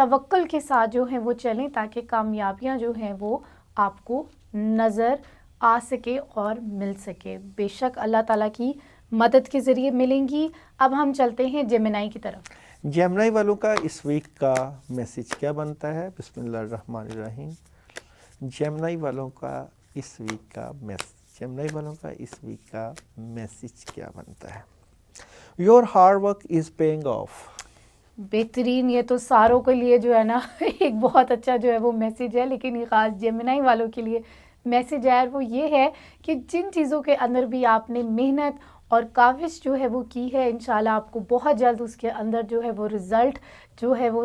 توکل کے ساتھ جو ہیں وہ چلیں تاکہ کامیابیاں جو ہیں وہ آپ کو نظر آ سکے اور مل سکے. بے شک اللہ تعالیٰ کی مدد کے ذریعے ملیں گی. اب ہم چلتے ہیں جیمنائی کی طرف. جیمنائی والوں کا اس ویک کا میسیج کیا بنتا ہے؟ بسم اللہ الرحمن الرحیم. جیمنائی والوں کا اس ویک کا میسیج کیا بنتا ہے؟ Your hard work is paying of. بہترین. یہ تو ساروں کے لیے جو ہے نا ایک بہت اچھا جو ہے وہ میسیج ہے, لیکن یہ خاص جیمنائی والوں کے لیے میسیج ہے, وہ یہ ہے کہ جن چیزوں کے اندر بھی آپ نے محنت اور کاوش جو ہے وہ کی ہے, انشاءاللہ آپ کو بہت جلد اس کے اندر جو ہے وہ رزلٹ جو ہے وہ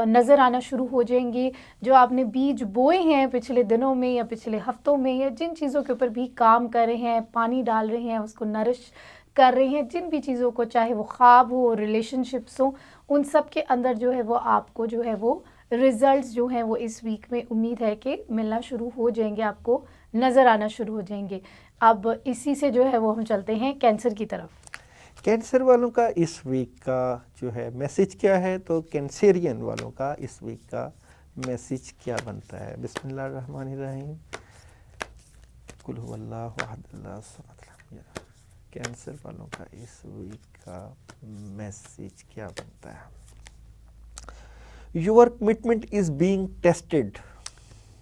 نظر آنا شروع ہو جائیں گے. جو آپ نے بیج بوئے ہیں پچھلے دنوں میں یا پچھلے ہفتوں میں, یا جن چیزوں کے اوپر بھی کام کر رہے ہیں, پانی ڈال رہے ہیں, اس کو نرش کر رہے ہیں, جن بھی چیزوں کو, چاہے وہ خواب ہو, ریلیشن شپس ہوں, ان سب کے اندر جو ہے وہ آپ کو جو ہے وہ ریزلٹس جو ہیں وہ اس ویک میں امید ہے کہ ملنا شروع ہو جائیں گے, آپ کو نظر آنا شروع ہو جائیں گے. اب اسی سے جو ہے وہ ہم چلتے ہیں کینسر کی طرف. کینسر والوں کا اس ویک کا جو ہے میسیج کیا ہے؟ تو کینسیرین والوں کا اس ویک کا میسیج کیا بنتا ہے؟ بسم اللہ الرحمن الرحیم. قل هو اللہ احد اللہ الصمد لم یلد. کینسر والوں کا اس ویک کا میسیج کیا بنتا ہے؟ Your commitment is being tested.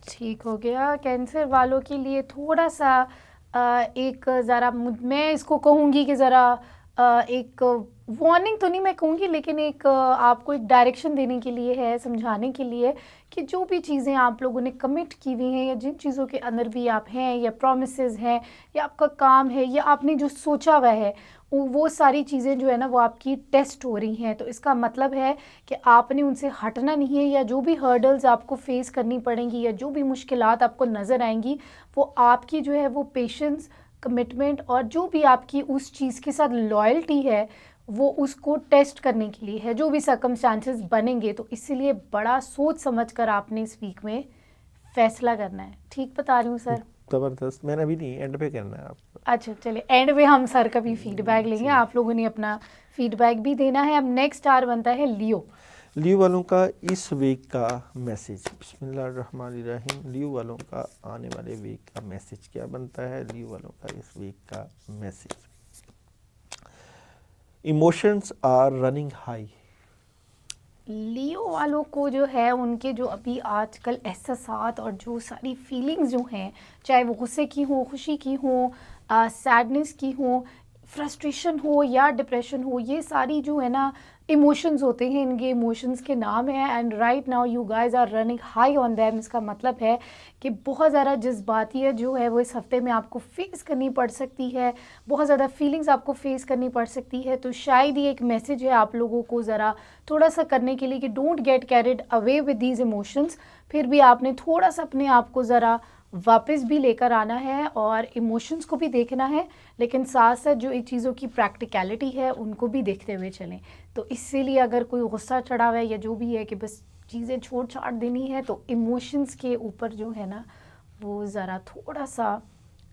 ٹھیک ہو گیا. کینسر والوں کے لیے تھوڑا سا ایک ذرا میں اس کو کہوں گی کہ ذرا ایک وارننگ تو نہیں میں کہوں گی, لیکن ایک آپ کو ایک ڈائریکشن دینے کے لیے ہے, سمجھانے کے لیے کہ جو بھی چیزیں آپ لوگوں نے کمٹ کی ہوئی ہیں, یا جن چیزوں کے اندر بھی آپ ہیں, یا پرومسز ہیں, یا آپ کا کام ہے, یا آپ نے جو سوچا ہوا ہے, وہ ساری چیزیں جو ہے نا وہ آپ کی ٹیسٹ ہو رہی ہیں. تو اس کا مطلب ہے کہ آپ نے ان سے ہٹنا نہیں ہے, یا جو بھی ہرڈلز آپ کو فیس کرنی پڑیں گی, یا جو بھی مشکلات آپ کو نظر آئیں گی, وہ آپ کی جو ہے وہ پیشنس, کمٹمنٹ, اور جو بھی آپ کی اس چیز کے ساتھ لائلٹی ہے وہ اس کو ٹیسٹ کرنے کے لیے ہے. جو بھی سرکمسٹانسز بنیں گے, تو اسی لیے بڑا سوچ سمجھ کر آپ نے اس ویک میں فیصلہ کرنا ہے. ٹھیک بتا رہی ہوں سر؟ زبردست. میں نے ابھی نہیں, اینڈ پہ کرنا ہے آپ. اچھا چلے, اینڈ میں ہم سر کا بھی فیڈ بیک لیں گے, آپ لوگوں نے اپنا فیڈ بیک بھی دینا ہے. اب نیکسٹ اسٹار بنتا ہے لیو. لیو والوں کا اس ویک کا میسیج. بسم اللہ الرحمن الرحیم. لیو والوں کا آنے والے ویک کا میسیج کیا بنتا ہے؟ لیو والوں کا اس ویک کا message. Emotions are running high. Leo والوں کو جو ہے ان کے جو ابھی آج کل احساسات اور جو ساری فیلنگز جو ہیں, چاہے وہ غصے کی ہوں, خوشی کی ہوں, سیڈنس کی ہوں, فرسٹریشن ہو یا ڈپریشن ہو, یہ ساری جو ہے نا ایموشنز ہوتے ہیں, ان کے ایموشنز کے نام ہیں. And right now you guys are running high on them. اس کا مطلب ہے کہ بہت زیادہ جذباتیت جو ہے وہ اس ہفتے میں آپ کو فیس کرنی پڑ سکتی ہے, بہت زیادہ فیلنگز آپ کو فیس کرنی پڑ سکتی ہے. تو شاید یہ ایک میسیج ہے آپ لوگوں کو ذرا تھوڑا سا کرنے کے لیے کہ don't get carried away with these emotions. پھر بھی آپ نے تھوڑا سا اپنے آپ کو ذرا واپس بھی لے کر آنا ہے اور ایموشنز کو بھی دیکھنا ہے, لیکن ساتھ ساتھ جو ایک چیزوں کی پریکٹیکلٹی ہے ان کو بھی دیکھتے ہوئے چلیں. تو اسی لیے اگر کوئی غصہ چڑھا ہوا ہے یا جو بھی ہے کہ بس چیزیں چھوڑ چھاڑ دینی ہے, تو ایموشنز کے اوپر جو ہے نا وہ ذرا تھوڑا سا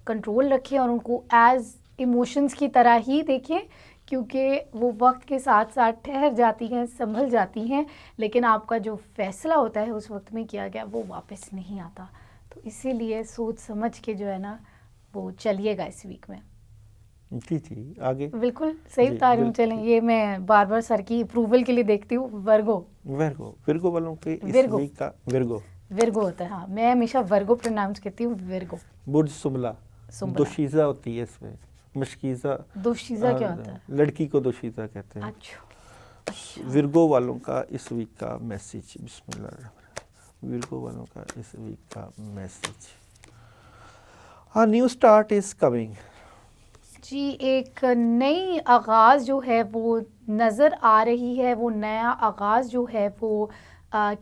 کنٹرول رکھیں اور ان کو ایز ایموشنز کی طرح ہی دیکھیں, کیونکہ وہ وقت کے ساتھ ساتھ ٹھہر جاتی ہیں, سنبھل جاتی ہیں, لیکن آپ کا جو فیصلہ ہوتا ہے اس وقت میں کیا گیا وہ واپس نہیں آتا. تو اسی لیے سوچ سمجھ کے جو ہے نا وہ چلیے گا اس ویک میں. جی جی آگے. بالکل صحیح بتا رہی ہوں. چلیں, یہ میں بار بار سر کی اپروول کے لیے دیکھتی ہوں. ورگو والوں کے اس ویک کا ورگو ہوتا ہے. ہاں, میں ہمیشہ ورگو پروناؤنس کرتی ہوں. ورگو برج سملا. دوشیزہ ہوتی ہے اس میں. مشکیزہ. دوشیزہ کیا ہوتا ہے؟ لڑکی کو دوشیزہ کہتے ہیں. اچھا. ورگو والوں کا اس ویک کا میسیج. بسم اللہ الرحمن الرحیم. ورگو والوں کا اس ویک کا message. A new start is coming. جی, ایک نئی آغاز جو ہے وہ نظر آ رہی ہے. وہ نیا آغاز جو ہے وہ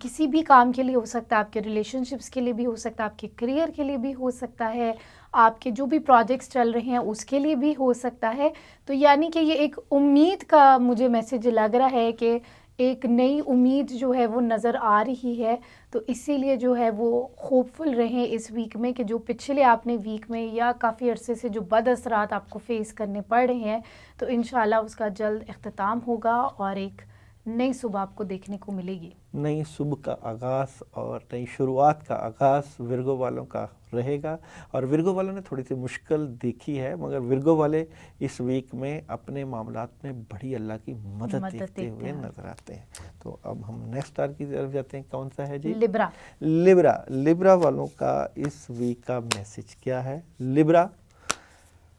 کسی بھی کام کے لیے ہو سکتا ہے, آپ کے ریلیشن شپس کے لیے بھی ہو سکتا ہے, آپ کے کریئر کے لیے بھی ہو سکتا ہے, آپ کے جو بھی پروجیکٹس چل رہے ہیں اس کے لیے بھی ہو سکتا ہے. تو یعنی کہ یہ ایک امید کا مجھے میسیج لگ رہا ہے کہ ایک نئی امید جو ہے وہ نظر آ رہی ہے. تو اسی لیے جو ہے وہ ہوپفل رہیں اس ویک میں کہ جو پچھلے آپ نے ویک میں یا کافی عرصے سے جو بد اثرات آپ کو فیس کرنے پڑ رہے ہیں, تو انشاءاللہ اس کا جلد اختتام ہوگا اور ایک نئی صبح آپ کو دیکھنے کو ملے گی. نئی صبح کا آغاز اور نئی شروعات کا آغاز ورگو والوں کا رہے گا. اور ورگو والوں نے تھوڑی سی مشکل دیکھی ہے، مگر ورگو والے اس ویک میں اپنے معاملات میں بڑی اللہ کی مدد دیکھتے ہوئے نظر آتے ہیں. تو اب ہم نیکسٹ اسٹار کی طرف جاتے ہیں. کون سا ہے جی؟ لبرا. لبرا والوں کا اس ویک کا میسج کیا ہے؟ لبرا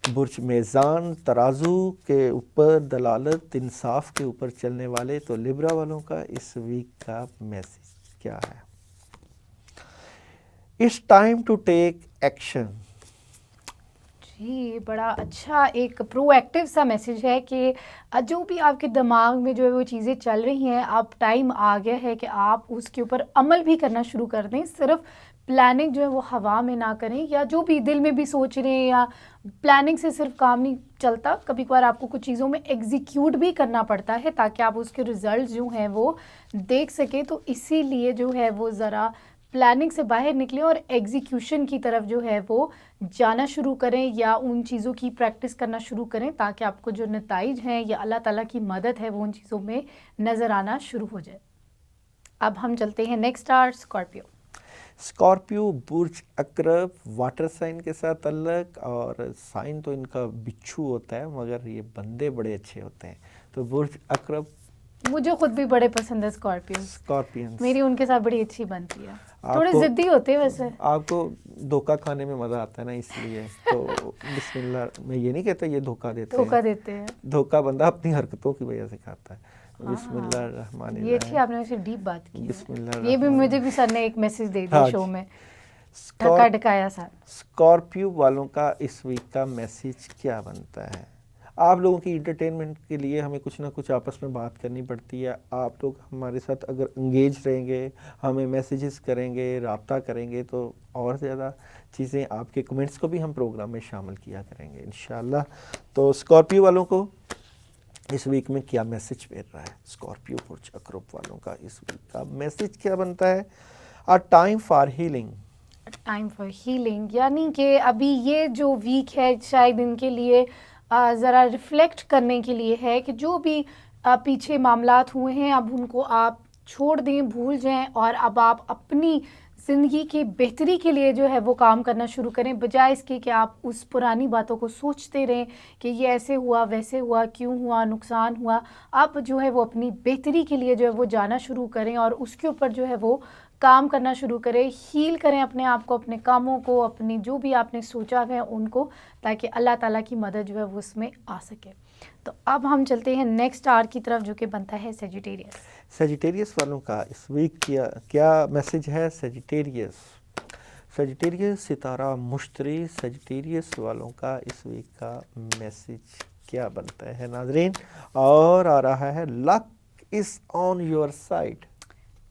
برج میزان ترازو کے اوپر دلالت انصاف کے اوپر چلنے والے، تو لبرا والوں کا اس ویک کا میسج کیا ہے؟ It's time to take action. جی بڑا اچھا ایک پرو ایکٹیو سا میسج ہے کہ جو بھی آپ کے دماغ میں جو ہے وہ چیزیں چل رہی ہیں، اب ٹائم آ گیا ہے کہ آپ اس کے اوپر عمل بھی کرنا شروع کر دیں. صرف پلاننگ جو ہے وہ ہوا میں نہ کریں، یا جو بھی دل میں بھی سوچ رہے ہیں، یا پلاننگ سے صرف کام نہیں چلتا. کبھی کبھار آپ کو کچھ چیزوں میں ایگزیکیوٹ بھی کرنا پڑتا ہے تاکہ آپ اس کے ریزلٹ جو ہیں وہ دیکھ سکیں. تو اسی لیے جو ہے وہ ذرا پلاننگ سے باہر نکلیں اور ایگزیکیوشن کی طرف جو ہے وہ جانا شروع کریں، یا ان چیزوں کی پریکٹس کرنا شروع کریں تاکہ آپ کو جو نتائج ہیں یا اللہ تعالیٰ کی مدد ہے وہ ان چیزوں میں نظر آنا شروع ہو جائے. اب ہم چلتے ہیں نیکسٹ اسٹار اسکارپیو. اسکارپیو برج عقرب واٹر سائن کے ساتھ تعلق، اور سائن تو ان کا بچھو ہوتا ہے مگر یہ بندے بڑے اچھے ہوتے ہیں. تو برج عقرب مجھے خود بھی بڑے پسند ہے اسکارپینس. میری ان کے ساتھ بڑی اچھی بنتی ہے. تھوڑے ضدی ہوتے ہیں ویسے. آپ کو دھوکہ کھانے میں مزہ آتا ہے نا، اس لیے تو بسم اللہ. میں یہ نہیں کہتا یہ دھوکہ دیتے ہیں. دھوکہ بندہ اپنی حرکتوں کی وجہ سے کھاتا ہے. بسم اللہ الرحمن الرحیم. یہ اچھی آپ نے ویسے ڈیپ بات کی. بسم اللہ. یہ بھی مجھے بھی سر نے ایک میسج دے دیا شو میں، ڈھکا ڈھکایا سر. اسکارپیو والوں کا اس ویک کا میسج کیا بنتا ہے؟ آپ لوگوں کی انٹرٹینمنٹ کے لیے ہمیں کچھ نہ کچھ آپس میں بات کرنی پڑتی ہے. آپ لوگ ہمارے ساتھ اگر انگیج رہیں گے، ہمیں میسیجز کریں گے، رابطہ کریں گے، تو اور زیادہ چیزیں آپ کے کمنٹس کو بھی ہم پروگرام میں شامل کیا کریں گے انشاءاللہ. تو اسکارپیو والوں کو اس ویک میں کیا میسج مل رہا ہے؟ اسکارپیو برج عقرب والوں کا اس ویک کا میسج کیا بنتا ہے؟ A time for healing. Time for healing, یعنی کہ ابھی یہ جو ویک ہے شاید ان کے لیے ذرا ریفلیکٹ کرنے کے لیے ہے کہ جو بھی پیچھے معاملات ہوئے ہیں اب ان کو آپ چھوڑ دیں، بھول جائیں، اور اب آپ اپنی زندگی کی بہتری کے لیے جو ہے وہ کام کرنا شروع کریں، بجائے اس کے کہ آپ اس پرانی باتوں کو سوچتے رہیں کہ یہ ایسے ہوا ویسے ہوا، کیوں ہوا، نقصان ہوا. آپ جو ہے وہ اپنی بہتری کے لیے جو ہے وہ جانا شروع کریں اور اس کے اوپر جو ہے وہ کام کرنا شروع کریں. ہیل کریں اپنے آپ کو، اپنے کاموں کو، اپنی جو بھی آپ نے سوچا ہے ان کو، تاکہ اللہ تعالیٰ کی مدد جو ہے وہ اس میں آ سکے. تو اب ہم چلتے ہیں نیکسٹ اسٹار کی طرف جو کہ بنتا ہے سیجیٹیریس. سیجیٹیریس والوں کا اس ویک کیا میسج ہے؟ سیجیٹیریس ستارہ مشتری سیجیٹیریس والوں کا اس ویک کا میسج کیا بنتا ہے ناظرین؟ اور آ رہا ہے لک از آن یور سائڈ.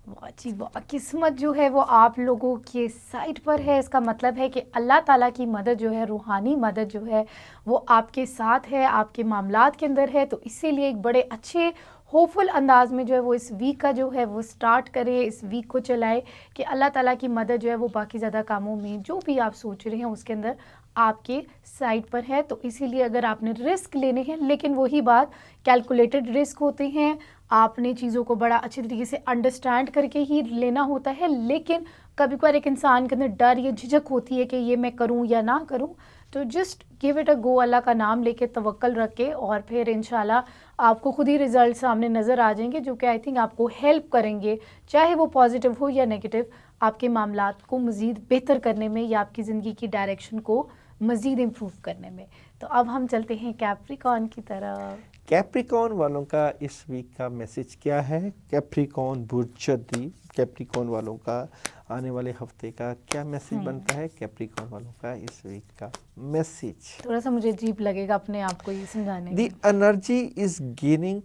واہ جی واہ، قسمت جو ہے وہ آپ لوگوں کے سائڈ پر ہے. اس کا مطلب ہے کہ اللہ تعالیٰ کی مدد جو ہے، روحانی مدد جو ہے وہ آپ کے ساتھ ہے، آپ کے معاملات کے اندر ہے. تو اسی لیے ایک بڑے اچھے ہوپفل انداز میں جو ہے وہ اس ویک کا جو ہے وہ سٹارٹ کرے، اس ویک کو چلائے کہ اللہ تعالیٰ کی مدد جو ہے وہ باقی زیادہ کاموں میں جو بھی آپ سوچ رہے ہیں اس کے اندر آپ کے سائڈ پر ہے. تو اسی لیے اگر آپ نے رسک لینے ہیں، لیکن وہی بات کیلکولیٹڈ رسک ہوتے ہیں، آپ نے چیزوں کو بڑا اچھے طریقے سے انڈرسٹینڈ کر کے ہی لینا ہوتا ہے. لیکن کبھی کبھار ایک انسان کے اندر ڈر یا جھجک ہوتی ہے کہ یہ میں کروں یا نہ کروں. تو جسٹ گیو اٹ اے گو، اللہ کا نام لے کے، توکل رکھ کے، اور پھر انشاءاللہ آپ کو خود ہی رزلٹ سامنے نظر آ جائیں گے جو کہ آئی تھنک آپ کو ہیلپ کریں گے، چاہے وہ پازیٹیو ہو یا نیگیٹو، آپ کے معاملات کو مزید بہتر کرنے میں یا آپ کی زندگی کی ڈائریکشن کو مزید امپروو کرنے میں. تو اب ہم چلتے ہیں کیپریکارن کی طرف. کیپریکارن والوں کا اس ویک کا میسج کیا ہے؟ کیپریکارن برج جدی، کیپریکارن والوں کا آنے والے ہفتے کا کیا میسج بنتا ہے؟ کیپریکارن والوں کا اس ویک کا میسج تھوڑا سا مجھے عجیب لگے گا اپنے آپ کو یہ سمجھانے میں. The energy is gaining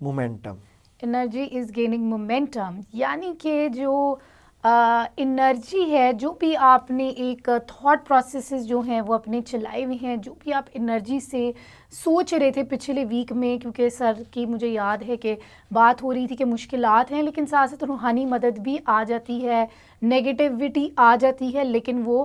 momentum. Energy is gaining momentum, یعنی کہ جو انرجی ہے، جو بھی آپ نے ایک تھاٹ پروسیسز جو ہیں وہ اپنے چلائے ہوئے ہیں، جو بھی آپ انرجی سے سوچ رہے تھے پچھلے ویک میں، کیونکہ سر کی مجھے یاد ہے کہ بات ہو رہی تھی کہ مشکلات ہیں لیکن ساتھ ساتھ روحانی مدد بھی آ جاتی ہے، نیگیٹیوٹی آ جاتی ہے، لیکن وہ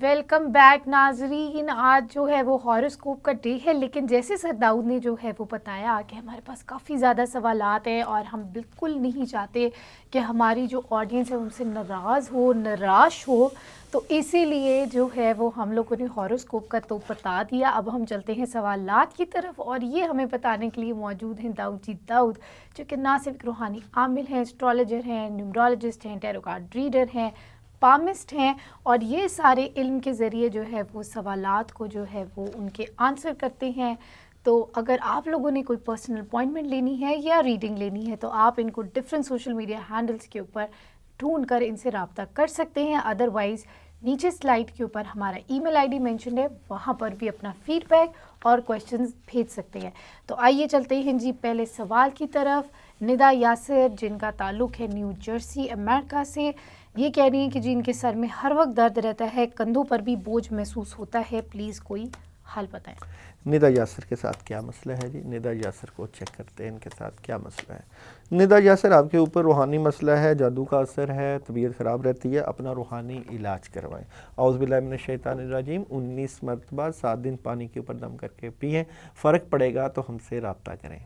ویلکم بیک ناظرین. آج جو ہے وہ ہاروسکوپ کا ڈے ہے, لیکن جیسے سر داؤد نے جو ہے وہ بتایا کہ ہمارے پاس کافی زیادہ سوالات ہیں اور ہم بالکل نہیں چاہتے کہ ہماری جو آڈینس ہے ان سے ناراض ہو, نراش ہو, تو اسی لیے جو ہے وہ ہم لوگوں نے ہاروسکوپ کا تو بتا دیا. اب ہم چلتے ہیں سوالات کی طرف, اور یہ ہمیں بتانے کے لیے موجود ہیں داؤد جی داؤد, جو کہ نہ صرف روحانی عامل ہیں, اسٹرالوجر ہیں, نیومرولوجسٹ ہیں, ٹیرو کارڈ ریڈر ہیں, پامسٹ ہیں, اور یہ سارے علم کے ذریعے جو ہے وہ سوالات کو جو ہے وہ ان کے آنسر کرتے ہیں. تو اگر آپ لوگوں نے کوئی پرسنل اپوائنٹمنٹ لینی ہے یا ریڈنگ لینی ہے تو آپ ان کو ڈفرینٹ سوشل میڈیا ہینڈلز کے اوپر ڈھونڈ کر ان سے رابطہ کر سکتے ہیں. ادروائز نیچے سلائڈ کے اوپر ہمارا ای میل آئی ڈی مینشن ہے, وہاں پر بھی اپنا فیڈ بیک اور کویشچنز بھیج سکتے ہیں. تو آئیے چلتے ہیں جی پہلے سوال کی طرف. ندا یاسر, جن کا تعلق ہے نیو جرسی امریکہ سے, یہ کہہ رہی ہیں کہ جی ان کے سر میں ہر وقت درد رہتا ہے, کندھوں پر بھی بوجھ محسوس ہوتا ہے, پلیز کوئی حل بتائیں. ندا یاسر کے ساتھ کیا مسئلہ ہے جی؟ ندا یاسر کو چیک کرتے ہیں ان کے ساتھ کیا مسئلہ ہے. ندا یاسر, آپ کے اوپر روحانی مسئلہ ہے, جادو کا اثر ہے, طبیعت خراب رہتی ہے, اپنا روحانی علاج کروائیں. اعوذ باللہ من الشیطان الرجیم 19 مرتبہ 7 دن پانی کے اوپر دم کر کے پئیں, فرق پڑے گا تو ہم سے رابطہ کریں.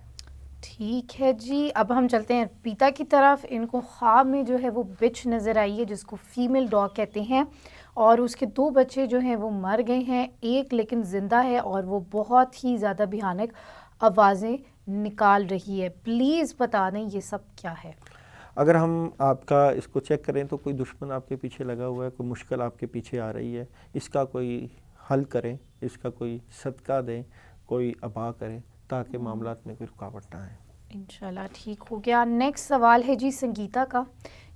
ٹھیک ہے جی. اب ہم چلتے ہیں پیتا کی طرف. ان کو خواب میں جو ہے وہ بچ نظر آئی ہے, جس کو فیمیل ڈاگ کہتے ہیں, اور اس کے 2 بچے جو ہیں وہ مر گئے ہیں, ایک لیکن زندہ ہے اور وہ بہت ہی زیادہ بھیانک آوازیں نکال رہی ہے. پلیز بتا دیں یہ سب کیا ہے. اگر ہم آپ کا اس کو چیک کریں تو کوئی دشمن آپ کے پیچھے لگا ہوا ہے, کوئی مشکل آپ کے پیچھے آ رہی ہے, اس کا کوئی حل کریں, اس کا کوئی صدقہ دیں, کوئی عطا کریں تاکہ معاملات میں کوئی رکاوٹ نہ آئے. انشاءاللہ ٹھیک ہو گیا. نیکسٹ سوال ہے جی سنگیتا کا.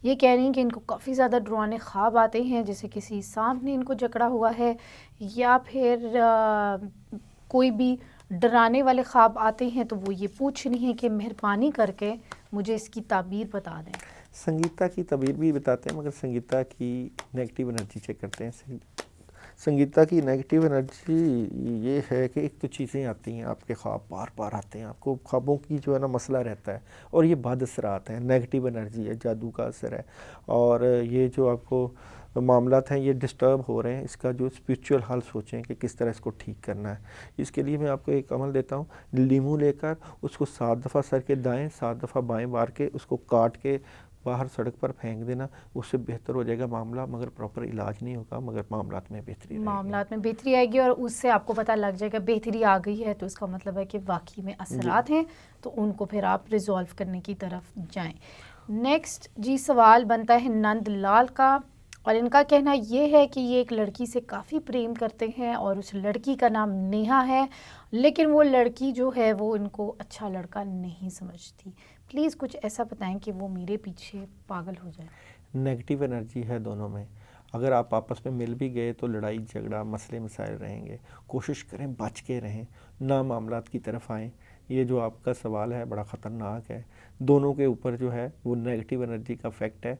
یہ کہہ رہی ہیں کہ ان کو کافی زیادہ ڈرانے خواب آتے ہیں, جیسے کسی سانپ نے ان کو جکڑا ہوا ہے, یا پھر کوئی بھی ڈرانے والے خواب آتے ہیں, تو وہ یہ پوچھ رہی ہیں کہ مہربانی کر کے مجھے اس کی تعبیر بتا دیں. سنگیتا کی تعبیر بھی بتاتے ہیں, مگر سنگیتا کی نیگیٹو انرجی چیک کرتے ہیں. سنگیتا کی نیگیٹو انرجی یہ ہے کہ ایک تو چیزیں آتی ہیں, آپ کے خواب بار بار آتے ہیں, آپ کو خوابوں کی جو ہے نا مسئلہ رہتا ہے, اور یہ بد اثرات ہیں, نیگیٹو انرجی ہے, جادو کا اثر ہے, اور یہ جو آپ کو معاملات ہیں یہ ڈسٹرب ہو رہے ہیں. اس کا جو اسپریچول حل سوچیں کہ کس طرح اس کو ٹھیک کرنا ہے. اس کے لیے میں آپ کو ایک عمل دیتا ہوں, لیمو لے کر اس کو 7 دفعہ سر کے دائیں 7 دفعہ بائیں مار کے اس کو کاٹ کے باہر سڑک پر پھینک دینا, اس سے بہتر ہو جائے گا معاملہ, مگر پراپر علاج نہیں ہوگا, مگر معاملات میں بہتری معاملات میں بہتری آئے گی, اور اس سے آپ کو پتہ لگ جائے گا بہتری آ گئی ہے, تو اس کا مطلب ہے کہ واقعی میں اثرات ہیں, تو ان کو پھر آپ ریزالو کرنے کی طرف جائیں. نیکسٹ جی سوال بنتا ہے نند لال کا, اور ان کا کہنا یہ ہے کہ یہ ایک لڑکی سے کافی پریم کرتے ہیں, اور اس لڑکی کا نام نیہا ہے, لیکن وہ لڑکی جو ہے وہ ان کو اچھا لڑکا نہیں سمجھتی. پلیز کچھ ایسا بتائیں کہ وہ میرے پیچھے پاگل ہو جائے. نیگیٹو انرجی ہے دونوں میں. اگر آپ آپس میں مل بھی گئے تو لڑائی جھگڑا مسئلے مسائل رہیں گے. کوشش کریں بچ کے رہیں, نہ معاملات کی طرف آئیں. یہ جو آپ کا سوال ہے بڑا خطرناک ہے, دونوں کے اوپر جو ہے وہ نیگیٹو انرجی کا افیکٹ ہے.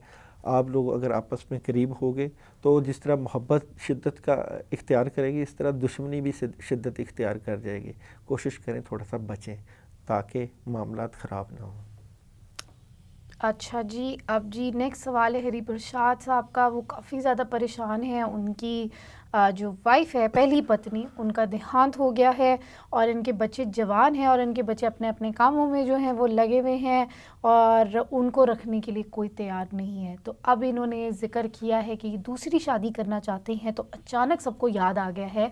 آپ لوگ اگر آپس میں قریب ہو گے تو جس طرح محبت شدت کا اختیار کرے گی, اس طرح دشمنی بھی شدت اختیار کر جائے گی. کوشش کریں تھوڑا سا بچیں تاکہ معاملات خراب نہ ہوں. اچھا جی. اب جی نیکسٹ سوال ہے ہری پرساد صاحب کا. وہ کافی زیادہ پریشان ہیں, ان کی جو وائف ہے پہلی پتنی, ان کا دیہانت ہو گیا ہے, اور ان کے بچے جوان ہیں, اور ان کے بچے اپنے اپنے کاموں میں جو ہیں وہ لگے ہوئے ہیں, اور ان کو رکھنے کے لیے کوئی تیار نہیں ہے. تو اب انہوں نے ذکر کیا ہے کہ دوسری شادی کرنا چاہتے ہیں, تو اچانک سب کو یاد آ گیا ہے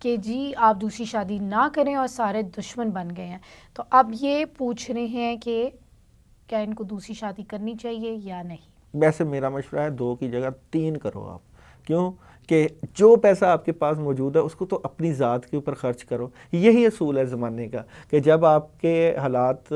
کہ جی آپ دوسری شادی نہ کریں, اور سارے دشمن بن گئے ہیں. تو اب یہ پوچھ رہے ہیں کہ کیا ان کو دوسری شادی کرنی چاہیے یا نہیں. ویسے میرا مشورہ ہے 2 کی جگہ 3 کرو آپ. کیوں کہ جو پیسہ آپ کے پاس موجود ہے اس کو تو اپنی ذات کے اوپر خرچ کرو. یہی اصول ہے زمانے کا کہ جب آپ کے حالات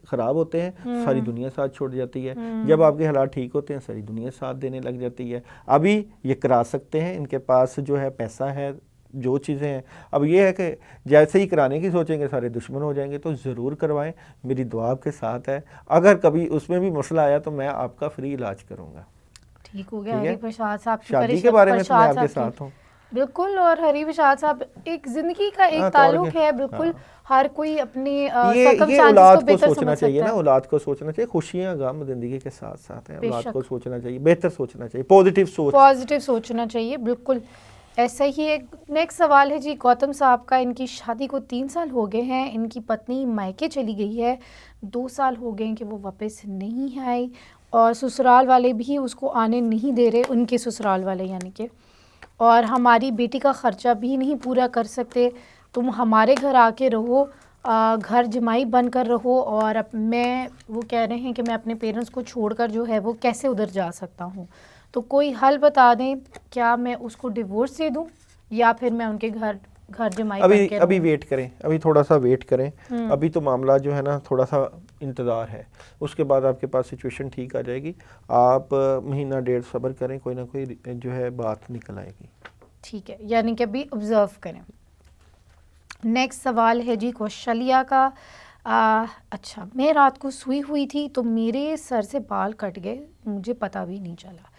خراب ہوتے ہیں ساری دنیا ساتھ چھوڑ جاتی ہے, جب آپ کے حالات ٹھیک ہوتے ہیں ساری دنیا ساتھ دینے لگ جاتی ہے. ابھی یہ کرا سکتے ہیں, ان کے پاس جو ہے پیسہ ہے, جو چیزیں ہیں. اب یہ ہے کہ جیسے ہی کرانے کی سوچیں گے سارے دشمن ہو جائیں گے, تو ضرور کروائیں. میری دعا آپ کے ساتھ ہے. اگر کبھی اس میں بھی مسئلہ آیا تو میں آپ کا فری علاج کروں گا. ٹھیک ہو گیا. ہری پرساد صاحب کی شادی کے بارے میں تو میں آپ کے ساتھ ہوں بالکل. اور ہری پرساد صاحب ایک زندگی کا ایک تعلق ہے, بالکل ہر کوئی اپنی یہ اولاد کو سوچنا چاہیے نا, اولاد کو سوچنا چاہیے. خوشیاں غم زندگی کے ساتھ ساتھ ہیں, اولاد کو سوچنا چاہیے, بہتر سوچنا چاہیے, پازیٹیو سوچنا چاہیے. بالکل. ایسا ہی ایک نیکسٹ سوال ہے جی گوتم صاحب کا. ان کی شادی کو 3 سال ہو گئے ہیں. ان کی پتنی مائکے چلی گئی ہے. 2 سال ہو گئے ہیں کہ وہ واپس نہیں آئی اور سسرال والے بھی اس کو آنے نہیں دے رہے, ان کے سسرال والے یعنی کہ, اور ہماری بیٹی کا خرچہ بھی نہیں پورا کر سکتے. تم ہمارے گھر آ کے رہو, گھر جمائی بن کر رہو. اور میں وہ کہہ رہے ہیں کہ میں اپنے پیرنٹس کو چھوڑ کر جو ہے وہ کیسے ادھر جا سکتا ہوں, تو کوئی حل بتا دیں. کیا میں اس کو ڈیورس دے دوں یا پھر میں ان کے گھر جمائی بن کے ابھی رہوں؟ ویٹ کریں, ابھی تھوڑا سا ویٹ کریں. ابھی تو معاملہ جو ہے نا تھوڑا سا انتظار ہے, اس کے بعد آپ کے پاس سچویشن ٹھیک آ جائے گی. آپ مہینہ ڈیڑھ صبر کریں, کوئی نہ کوئی جو ہے بات نکل آئے گی. ٹھیک ہے, یعنی کہ ابھی آبزرو کریں. نیکسٹ سوال ہے جی کوشلیا کا. اچھا, میں رات کو سوئی ہوئی تھی تو میرے سر سے بال کٹ گئے, مجھے پتہ بھی نہیں چلا.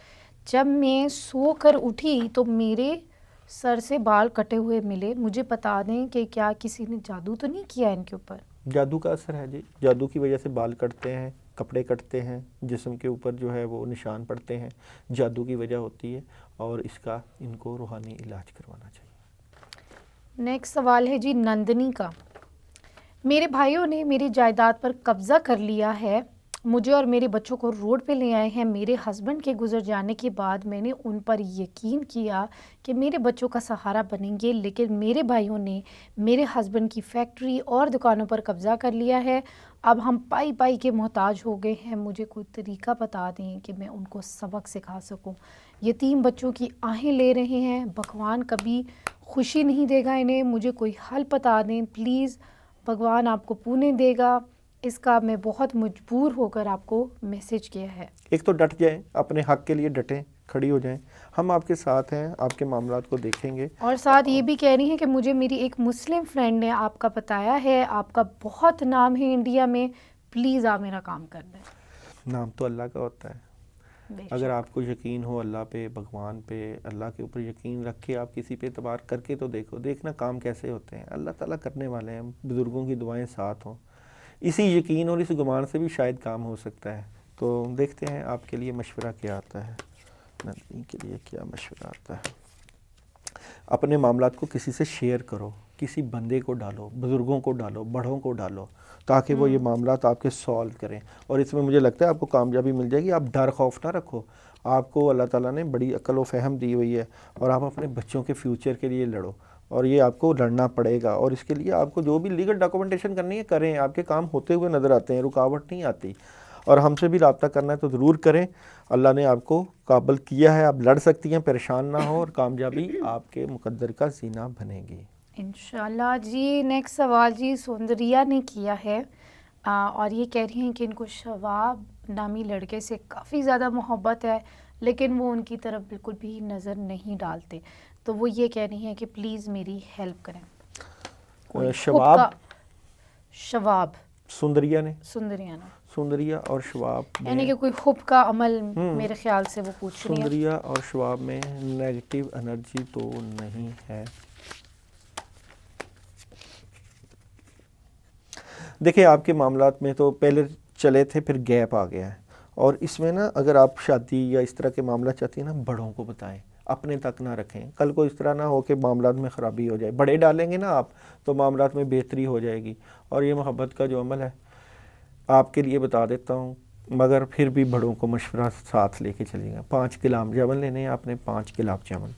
جب میں سو کر اٹھی تو میرے سر سے بال کٹے ہوئے ملے. مجھے بتا دیں کہ کیا کسی نے جادو تو نہیں کیا ان کے اوپر؟ جادو کا اثر ہے جی, جادو کی وجہ سے بال کٹتے ہیں, کپڑے کٹتے ہیں, جسم کے اوپر جو ہے وہ نشان پڑتے ہیں, جادو کی وجہ ہوتی ہے, اور اس کا ان کو روحانی علاج کروانا چاہیے. نیکسٹ سوال ہے جی نندنی کا. میرے بھائیوں نے میری جائیداد پر قبضہ کر لیا ہے. مجھے اور میرے بچوں کو روڈ پہ لے آئے ہیں. میرے ہسبینڈ کے گزر جانے کے بعد میں نے ان پر یقین کیا کہ میرے بچوں کا سہارا بنیں گے, لیکن میرے بھائیوں نے میرے ہسبینڈ کی فیکٹری اور دکانوں پر قبضہ کر لیا ہے. اب ہم پائی پائی کے محتاج ہو گئے ہیں. مجھے کوئی طریقہ بتا دیں کہ میں ان کو سبق سکھا سکوں. یتیم بچوں کی آہیں لے رہے ہیں. بھگوان کبھی خوشی نہیں دے گا انہیں. مجھے کوئی حل بتا دیں پلیز, بھگوان آپ کو پونے دے گا. اس کا میں بہت مجبور ہو کر آپ کو میسج کیا ہے. ایک تو ڈٹ جائیں, اپنے حق کے لیے ڈٹیں, کھڑی ہو جائیں. ہم آپ کے ساتھ ہیں, آپ کے معاملات کو دیکھیں گے. اور ساتھ یہ بھی کہہ رہی ہیں کہ مجھے میری ایک مسلم فرینڈ نے آپ کا بتایا ہے, آپ کا بہت نام ہے انڈیا میں, پلیز آپ میرا کام کر دیں. نام تو اللہ کا ہوتا ہے. اگر آپ کو یقین ہو اللہ پہ, بھگوان پہ, اللہ کے اوپر یقین رکھ کے آپ کسی پہ اعتبار کر کے تو دیکھو, دیکھنا کام کیسے ہوتے ہیں. اللہ تعالیٰ کرنے والے ہیں, بزرگوں کی دعائیں ساتھ ہوں. اسی یقین اور اس گمان سے بھی شاید کام ہو سکتا ہے. تو دیکھتے ہیں آپ کے لیے مشورہ کیا آتا ہے, نندنی کے لیے کیا مشورہ آتا ہے. اپنے معاملات کو کسی سے شیئر کرو, کسی بندے کو ڈالو, بزرگوں کو ڈالو, بڑوں کو ڈالو, تاکہ وہ یہ معاملات آپ کے سالو کریں. اور اس میں مجھے لگتا ہے آپ کو کامیابی مل جائے گی. آپ ڈر خوف نہ رکھو, آپ کو اللہ تعالیٰ نے بڑی عقل و فہم دی ہوئی ہے, اور آپ اپنے بچوں کے فیوچر کے لیے لڑو, اور یہ آپ کو لڑنا پڑے گا. اور اس کے لیے آپ کو جو بھی لیگل ڈاکومنٹیشن کرنی ہے کریں, آپ کے کام ہوتے ہوئے نظر آتے ہیں, رکاوٹ نہیں آتی. اور ہم سے بھی رابطہ کرنا ہے تو ضرور کریں. اللہ نے آپ کو قابل کیا ہے, آپ لڑ سکتی ہیں, پریشان نہ ہو, اور کامیابی آپ کے مقدر کا زینہ بنے گی انشاءاللہ. جی نیکسٹ سوال جی سوندریا نے کیا ہے, اور یہ کہہ رہی ہیں کہ ان کو شواب نامی لڑکے سے کافی زیادہ محبت ہے, لیکن وہ ان کی طرف بالکل بھی نظر نہیں ڈالتے. تو وہ یہ کہہ رہی ہیں کہ پلیز میری ہیلپ کریں. شواب, شواب, سندریا نے, سندریا نے, سندریا اور شواب یعنی میں, کہ کوئی حب کا عمل میرے خیال سے وہ پوچھ رہی ہیں. سندریا اور شواب میں نیگیٹو انرجی تو نہیں ہے. دیکھیں آپ کے معاملات میں تو پہلے چلے تھے, پھر گیپ آ گیا ہے. اور اس میں نا اگر آپ شادی یا اس طرح کے معاملات چاہتی ہیں نا, بڑوں کو بتائیں, اپنے تک نہ رکھیں. کل کو اس طرح نہ ہو کہ معاملات میں خرابی ہو جائے. بڑے ڈالیں گے نا آپ تو معاملات میں بہتری ہو جائے گی. اور یہ محبت کا جو عمل ہے آپ کے لیے بتا دیتا ہوں, مگر پھر بھی بڑوں کو مشورہ ساتھ لے کے چلیں گا. 5 گلاب جامن لینے ہیں آپ نے, 5 گلاب جامن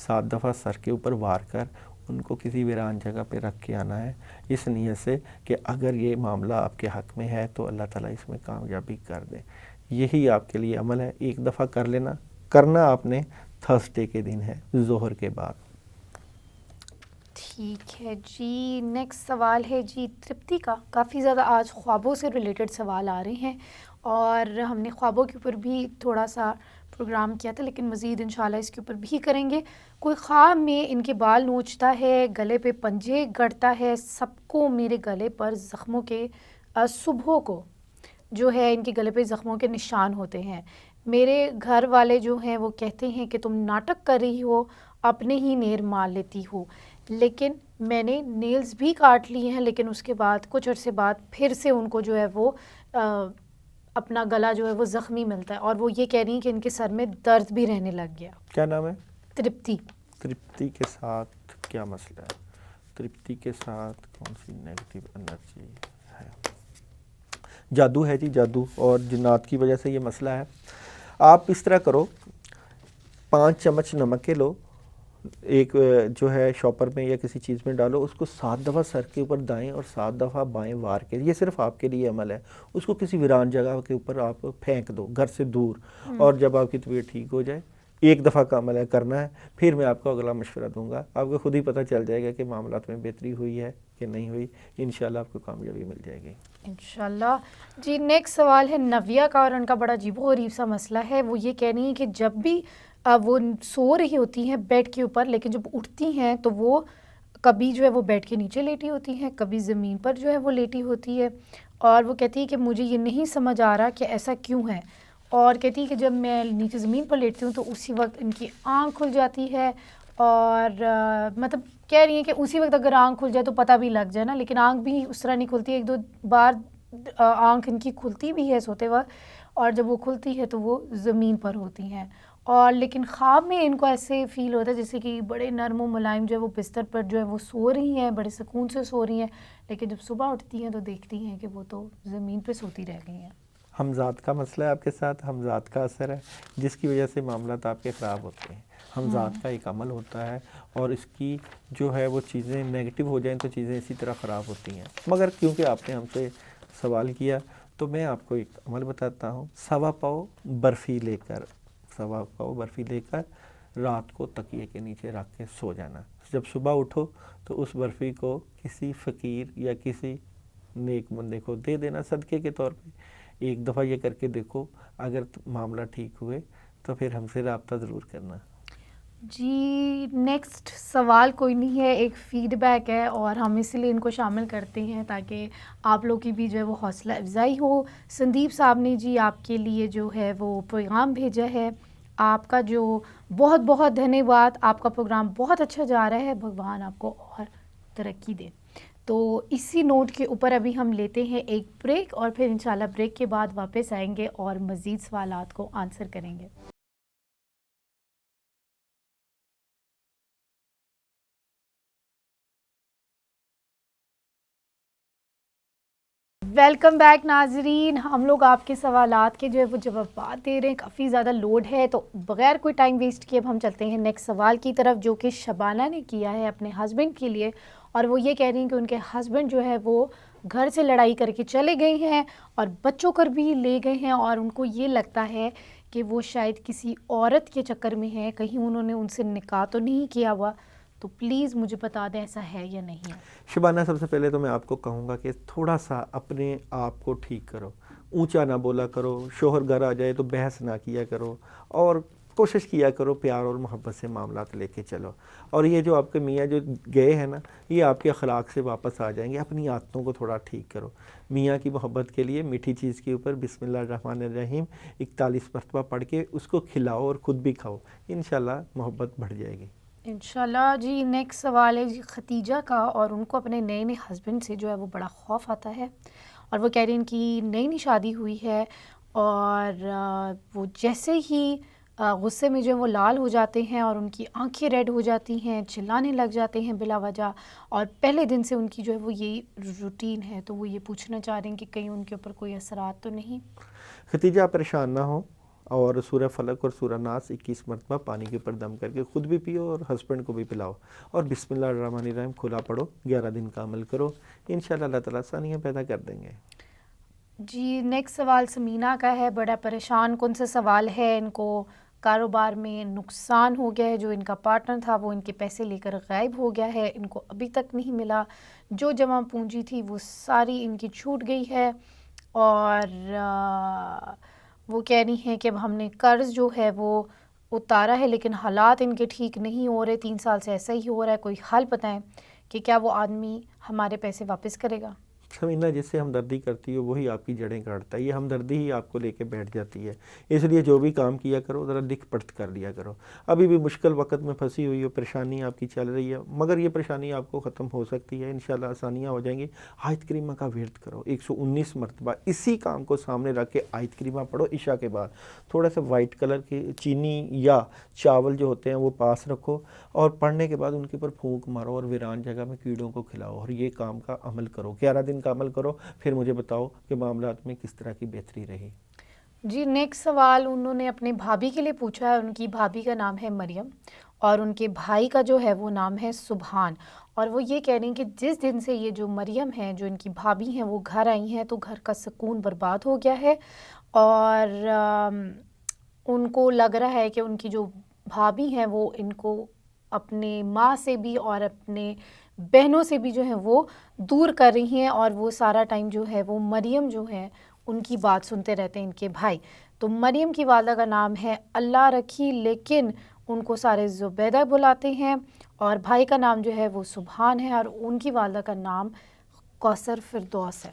7 دفعہ سر کے اوپر وار کر ان کو کسی ویران جگہ پہ رکھ کے آنا ہے, اس نیت سے کہ اگر یہ معاملہ آپ کے حق میں ہے تو اللہ تعالیٰ اس میں کامیابی کر دے. یہی آپ کے لیے عمل ہے. ایک دفعہ کر لینا, کرنا آپ نے تھرسڈے کے دن ہے, ظہر کے بعد. ٹھیک ہے جی. نیکسٹ سوال ہے جی ترپتی کا. کافی زیادہ آج خوابوں سے ریلیٹڈ سوال آ رہے ہیں, اور ہم نے خوابوں کے اوپر بھی تھوڑا سا پروگرام کیا تھا, لیکن مزید انشاءاللہ اس کے اوپر بھی کریں گے. کوئی خواب میں ان کے بال نوچتا ہے, گلے پہ پنجے گڑتا ہے. سب کو میرے گلے پر زخموں کے صبح کو جو ہے ان کے گلے پہ زخموں کے نشان ہوتے ہیں. میرے گھر والے جو ہیں وہ کہتے ہیں کہ تم ناٹک کر رہی ہو, اپنے ہی نیر مار لیتی ہو. لیکن میں نے نیلز بھی کاٹ لیے ہیں, لیکن اس کے بعد کچھ عرصے بعد پھر سے ان کو جو ہے وہ اپنا گلا جو ہے وہ زخمی ملتا ہے. اور وہ یہ کہہ رہی ہیں کہ ان کے سر میں درد بھی رہنے لگ گیا. کیا نام ہے؟ ترپتی. ترپتی کے ساتھ کیا مسئلہ ہے؟ ترپتی کے ساتھ کون سی نیگیٹو انرجی ہے؟ جادو ہے جی، جادو اور جنات کی وجہ سے یہ مسئلہ ہے. آپ اس طرح کرو، 5 چمچ نمک کے لو، ایک جو ہے شاپر میں یا کسی چیز میں ڈالو، اس کو 7 دفعہ سر کے اوپر دائیں اور 7 دفعہ بائیں وار کے، یہ صرف آپ کے لیے عمل ہے. اس کو کسی ویران جگہ کے اوپر آپ پھینک دو، گھر سے دور. اور جب آپ کی طبیعت ٹھیک ہو جائے، ایک دفعہ کا عمل ہے کرنا ہے، پھر میں آپ کو اگلا مشورہ دوں گا. آپ کو خود ہی پتہ چل جائے گا کہ معاملات میں بہتری ہوئی ہے کہ نہیں ہوئی. انشاءاللہ آپ کو کامیابی مل جائے گی انشاءاللہ. جی نیکسٹ سوال ہے نویہ کا، اور ان کا بڑا عجیب و غریب سا مسئلہ ہے. وہ یہ کہہ رہی ہیں کہ جب بھی وہ سو رہی ہوتی ہیں بیڈ کے اوپر، لیکن جب اٹھتی ہیں تو وہ کبھی جو ہے وہ بیڈ کے نیچے لیٹی ہوتی ہیں، کبھی زمین پر جو ہے وہ لیٹی ہوتی ہے. اور وہ کہتی ہے کہ مجھے یہ نہیں سمجھ آ رہا کہ ایسا کیوں ہے. اور کہتی ہے کہ جب میں نیچے زمین پر لیٹتی ہوں تو اسی وقت ان کی آنکھ کھل جاتی ہے. اور مطلب کہہ رہی ہیں کہ اسی وقت اگر آنکھ کھل جائے تو پتہ بھی لگ جائے نا، لیکن آنکھ بھی اس طرح نہیں کھلتی. 1-2 بار آنکھ ان کی کھلتی بھی ہے سوتے وقت، اور جب وہ کھلتی ہے تو وہ زمین پر ہوتی ہیں. اور لیکن خواب میں ان کو ایسے فیل ہوتا ہے جیسے کہ بڑے نرم و ملائم جو ہے وہ بستر پر جو ہے وہ سو رہی ہیں، بڑے سکون سے سو رہی ہیں. لیکن جب صبح اٹھتی ہیں تو دیکھتی ہیں کہ وہ تو زمین پہ سوتی رہ گئی ہیں. حمزات کا مسئلہ ہے آپ کے ساتھ، حمزات کا اثر ہے جس کی وجہ سے معاملات آپ کے خراب ہوتے ہیں. حمزات کا ایک عمل ہوتا ہے اور اس کی جو ہے وہ چیزیں نیگیٹو ہو جائیں تو چیزیں اسی طرح خراب ہوتی ہیں. مگر کیونکہ آپ نے ہم سے سوال کیا تو میں آپ کو ایک عمل بتاتا ہوں. 1.25 پاؤ برفی لے کر، 1.25 پاؤ برفی لے کر رات کو تکیے کے نیچے رکھ کے سو جانا. جب صبح اٹھو تو اس برفی کو کسی فقیر یا کسی نیک بندے کو دے دینا صدقے کے طور پہ. ایک دفعہ یہ کر کے دیکھو، اگر معاملہ ٹھیک ہوئے تو پھر ہم سے رابطہ ضرور کرنا. جی نیکسٹ سوال کوئی نہیں ہے، ایک فیڈ بیک ہے اور ہم اسی لیے ان کو شامل کرتے ہیں تاکہ آپ لوگ کی بھی جو ہے وہ حوصلہ افزائی ہو. سندیپ صاحب نے جی آپ کے لیے جو ہے وہ پیغام بھیجا ہے. آپ کا جو بہت بہت دھنیہ واد. آپ کا پروگرام بہت اچھا جا رہا ہے، بھگوان آپ کو اور ترقی دے. تو اسی نوٹ کے اوپر ابھی ہم لیتے ہیں ایک بریک، اور پھر انشاءاللہ بریک کے بعد واپس آئیں گے اور مزید سوالات کو آنسر کریں گے. ویلکم بیک ناظرین. ہم لوگ آپ کے سوالات کے جو ہے وہ جوابات دے رہے ہیں. کافی زیادہ لوڈ ہے تو بغیر کوئی ٹائم ویسٹ کیے اب ہم چلتے ہیں نیکسٹ سوال کی طرف، جو کہ شبانہ نے کیا ہے اپنے ہسبینڈ کے لیے. اور وہ یہ کہہ رہی ہیں کہ ان کے ہسبینڈ جو ہے وہ گھر سے لڑائی کر کے چلے گئے ہیں اور بچوں کر بھی لے گئے ہیں، اور ان کو یہ لگتا ہے کہ وہ شاید کسی عورت کے چکر میں ہیں، کہیں انہوں نے ان سے نکاح تو نہیں کیا ہوا. تو پلیز مجھے بتا دیں ایسا ہے یا نہیں ہے. شبانہ سب سے پہلے تو میں آپ کو کہوں گا کہ تھوڑا سا اپنے آپ کو ٹھیک کرو، اونچا نہ بولا کرو. شوہر گھر آ جائے تو بحث نہ کیا کرو، اور کوشش کیا کرو پیار اور محبت سے معاملات لے کے چلو. اور یہ جو آپ کے میاں جو گئے ہیں نا، یہ آپ کے اخلاق سے واپس آ جائیں گے. اپنی عادتوں کو تھوڑا ٹھیک کرو. میاں کی محبت کے لیے میٹھی چیز کے اوپر بسم اللہ الرحمن الرحیم 41 مرتبہ پڑھ کے اس کو کھلاؤ اور خود بھی کھاؤ. انشاءاللہ محبت بڑھ جائے گی انشاءاللہ. جی نیکسٹ سوال ہے جی خدیجہ کا، اور ان کو اپنے نئے نئے ہسبینڈ سے جو ہے وہ بڑا خوف آتا ہے. اور وہ کہہ رہی ہیں ان کی نئی نئی شادی ہوئی ہے، اور وہ جیسے ہی غصے میں جو ہے وہ لال ہو جاتے ہیں اور ان کی آنکھیں ریڈ ہو جاتی ہیں، چلانے لگ جاتے ہیں بلا وجہ. اور پہلے دن سے ان کی جو ہے وہ یہی روٹین ہے. تو وہ یہ پوچھنا چاہ رہے ہیں کہ کہیں ان کے اوپر کوئی اثرات تو نہیں. خدیجہ پریشان نہ ہو، اور سورہ فلق اور سورہ ناس 21 مرتبہ پانی کے اوپر دم کر کے خود بھی پیو اور ہسبینڈ کو بھی پلاؤ، اور بسم اللہ الرحمن الرحیم کھلا پڑھو. 11 دن کا عمل کرو، انشاءاللہ اللہ تعالیٰ آسانیاں پیدا کر دیں گے. جی نیکسٹ سوال سمینہ کا ہے. بڑا پریشان کن سے سوال ہے. ان کو کاروبار میں نقصان ہو گیا ہے، جو ان کا پارٹنر تھا وہ ان کے پیسے لے کر غائب ہو گیا ہے، ان کو ابھی تک نہیں ملا. جو جمع پونجی تھی وہ ساری ان کی چھوٹ گئی ہے، اور وہ کہہ رہی ہیں کہ اب ہم نے قرض جو ہے وہ اتارا ہے لیکن حالات ان کے ٹھیک نہیں ہو رہے. 3 سال سے ایسا ہی ہو رہا ہے. کوئی حل بتائیں کہ کیا وہ آدمی ہمارے پیسے واپس کرے گا. سمجھنا جس سے ہمدردی کرتی ہو وہی آپ کی جڑیں کاٹتا ہے، یہ ہمدردی ہی آپ کو لے کے بیٹھ جاتی ہے. اس لیے جو بھی کام کیا کرو ذرا لکھ پڑھ کر لیا کرو. ابھی بھی مشکل وقت میں پھنسی ہوئی ہو، پریشانی آپ کی چل رہی ہے، مگر یہ پریشانی آپ کو ختم ہو سکتی ہے، انشاءاللہ آسانیاں ہو جائیں گی. آیت کریمہ کا ورد کرو 119 مرتبہ، اسی کام کو سامنے رکھ کے آیت کریمہ پڑھو. عشاء کے بعد تھوڑا سا وائٹ کلر کی چینی یا چاول جو ہوتے ہیں وہ پاس رکھو، اور پڑھنے کے بعد ان کے اوپر پھونک مارو اور ویران جگہ میں کیڑوں کو کھلاؤ، اور یہ کام کا عمل کرو. 11 دن کا عمل کرو، پھر مجھے بتاؤ کہ معاملات میں کس طرح کی بہتری رہی. جی نیکسٹ سوال انہوں نے اپنے بھابھی کے لیے پوچھا ہے. ان کی بھابھی کا نام ہے مریم اور ان کے بھائی کا جو ہے وہ نام ہے سبحان، اور وہ یہ کہہ رہی ہیں کہ جس دن سے یہ جو مریم ہیں جو ان کی بھابھی ہیں وہ گھر آئی ہیں تو گھر کا سکون برباد ہو گیا ہے، اور ان کو لگ رہا ہے کہ ان کی جو بھابھی ہیں وہ ان کو اپنے ماں سے بھی اور اپنے بہنوں سے بھی جو ہیں وہ دور کر رہی ہیں، اور وہ سارا ٹائم جو ہے وہ مریم جو ہے ان کی بات سنتے رہتے ہیں ان کے بھائی. تو مریم کی والدہ کا نام ہے اللہ رکھی، لیکن ان کو سارے زبیدہ بلاتے ہیں، اور بھائی کا نام جو ہے وہ سبحان ہے، اور ان کی والدہ کا نام کوثر فردوس ہے.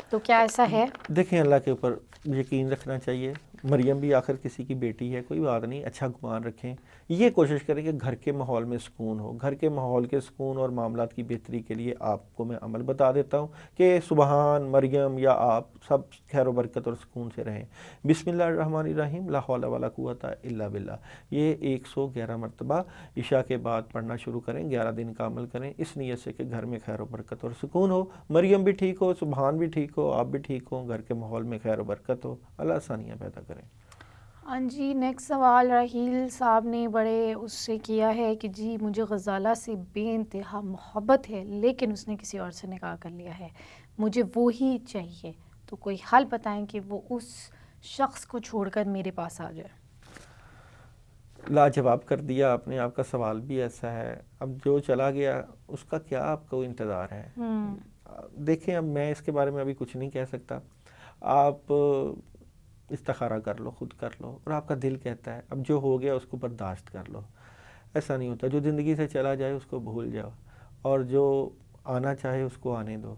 تو کیا ایسا ہے؟ دیکھیں اللہ کے اوپر یقین رکھنا چاہیے. مریم بھی آخر کسی کی بیٹی ہے، کوئی بات نہیں، اچھا گمان رکھیں. یہ کوشش کریں کہ گھر کے ماحول میں سکون ہو. گھر کے ماحول کے سکون اور معاملات کی بہتری کے لیے آپ کو میں عمل بتا دیتا ہوں کہ سبحان مریم یا آپ سب خیر و برکت اور سکون سے رہیں. بسم اللہ الرحمن الرحیم، لا حول ولا قوت الا باللہ، یہ 111 مرتبہ عشاء کے بعد پڑھنا شروع کریں. 11 دن کا عمل کریں اس نیت سے کہ گھر میں خیر و برکت اور سکون ہو، مریم بھی ٹھیک ہو، سبحان بھی ٹھیک ہو، آپ بھی ٹھیک ہو، گھر کے ماحول میں خیر و برکت ہو، اللہ آسانیاں پیدا کریں. ہاں جی نیکسٹ سوال راہیل صاحب نے بڑے اس سے کیا ہے کہ جی مجھے غزالہ سے بے انتہا محبت ہے، لیکن اس نے کسی اور سے نکاح کر لیا ہے، مجھے وہی چاہیے، تو کوئی حل بتائیں کہ وہ اس شخص کو چھوڑ کر میرے پاس آ جائے. لاجواب کر دیا آپ نے، آپ کا سوال بھی ایسا ہے. اب جو چلا گیا اس کا کیا آپ کو انتظار ہے؟ دیکھیں اب میں اس کے بارے میں ابھی کچھ نہیں کہہ سکتا. آپ استخارہ کر لو، خود کر لو، اور آپ کا دل کہتا ہے اب جو ہو گیا اس کو برداشت کر لو. ایسا نہیں ہوتا، جو زندگی سے چلا جائے اس کو بھول جاؤ، اور جو آنا چاہے اس کو آنے دو.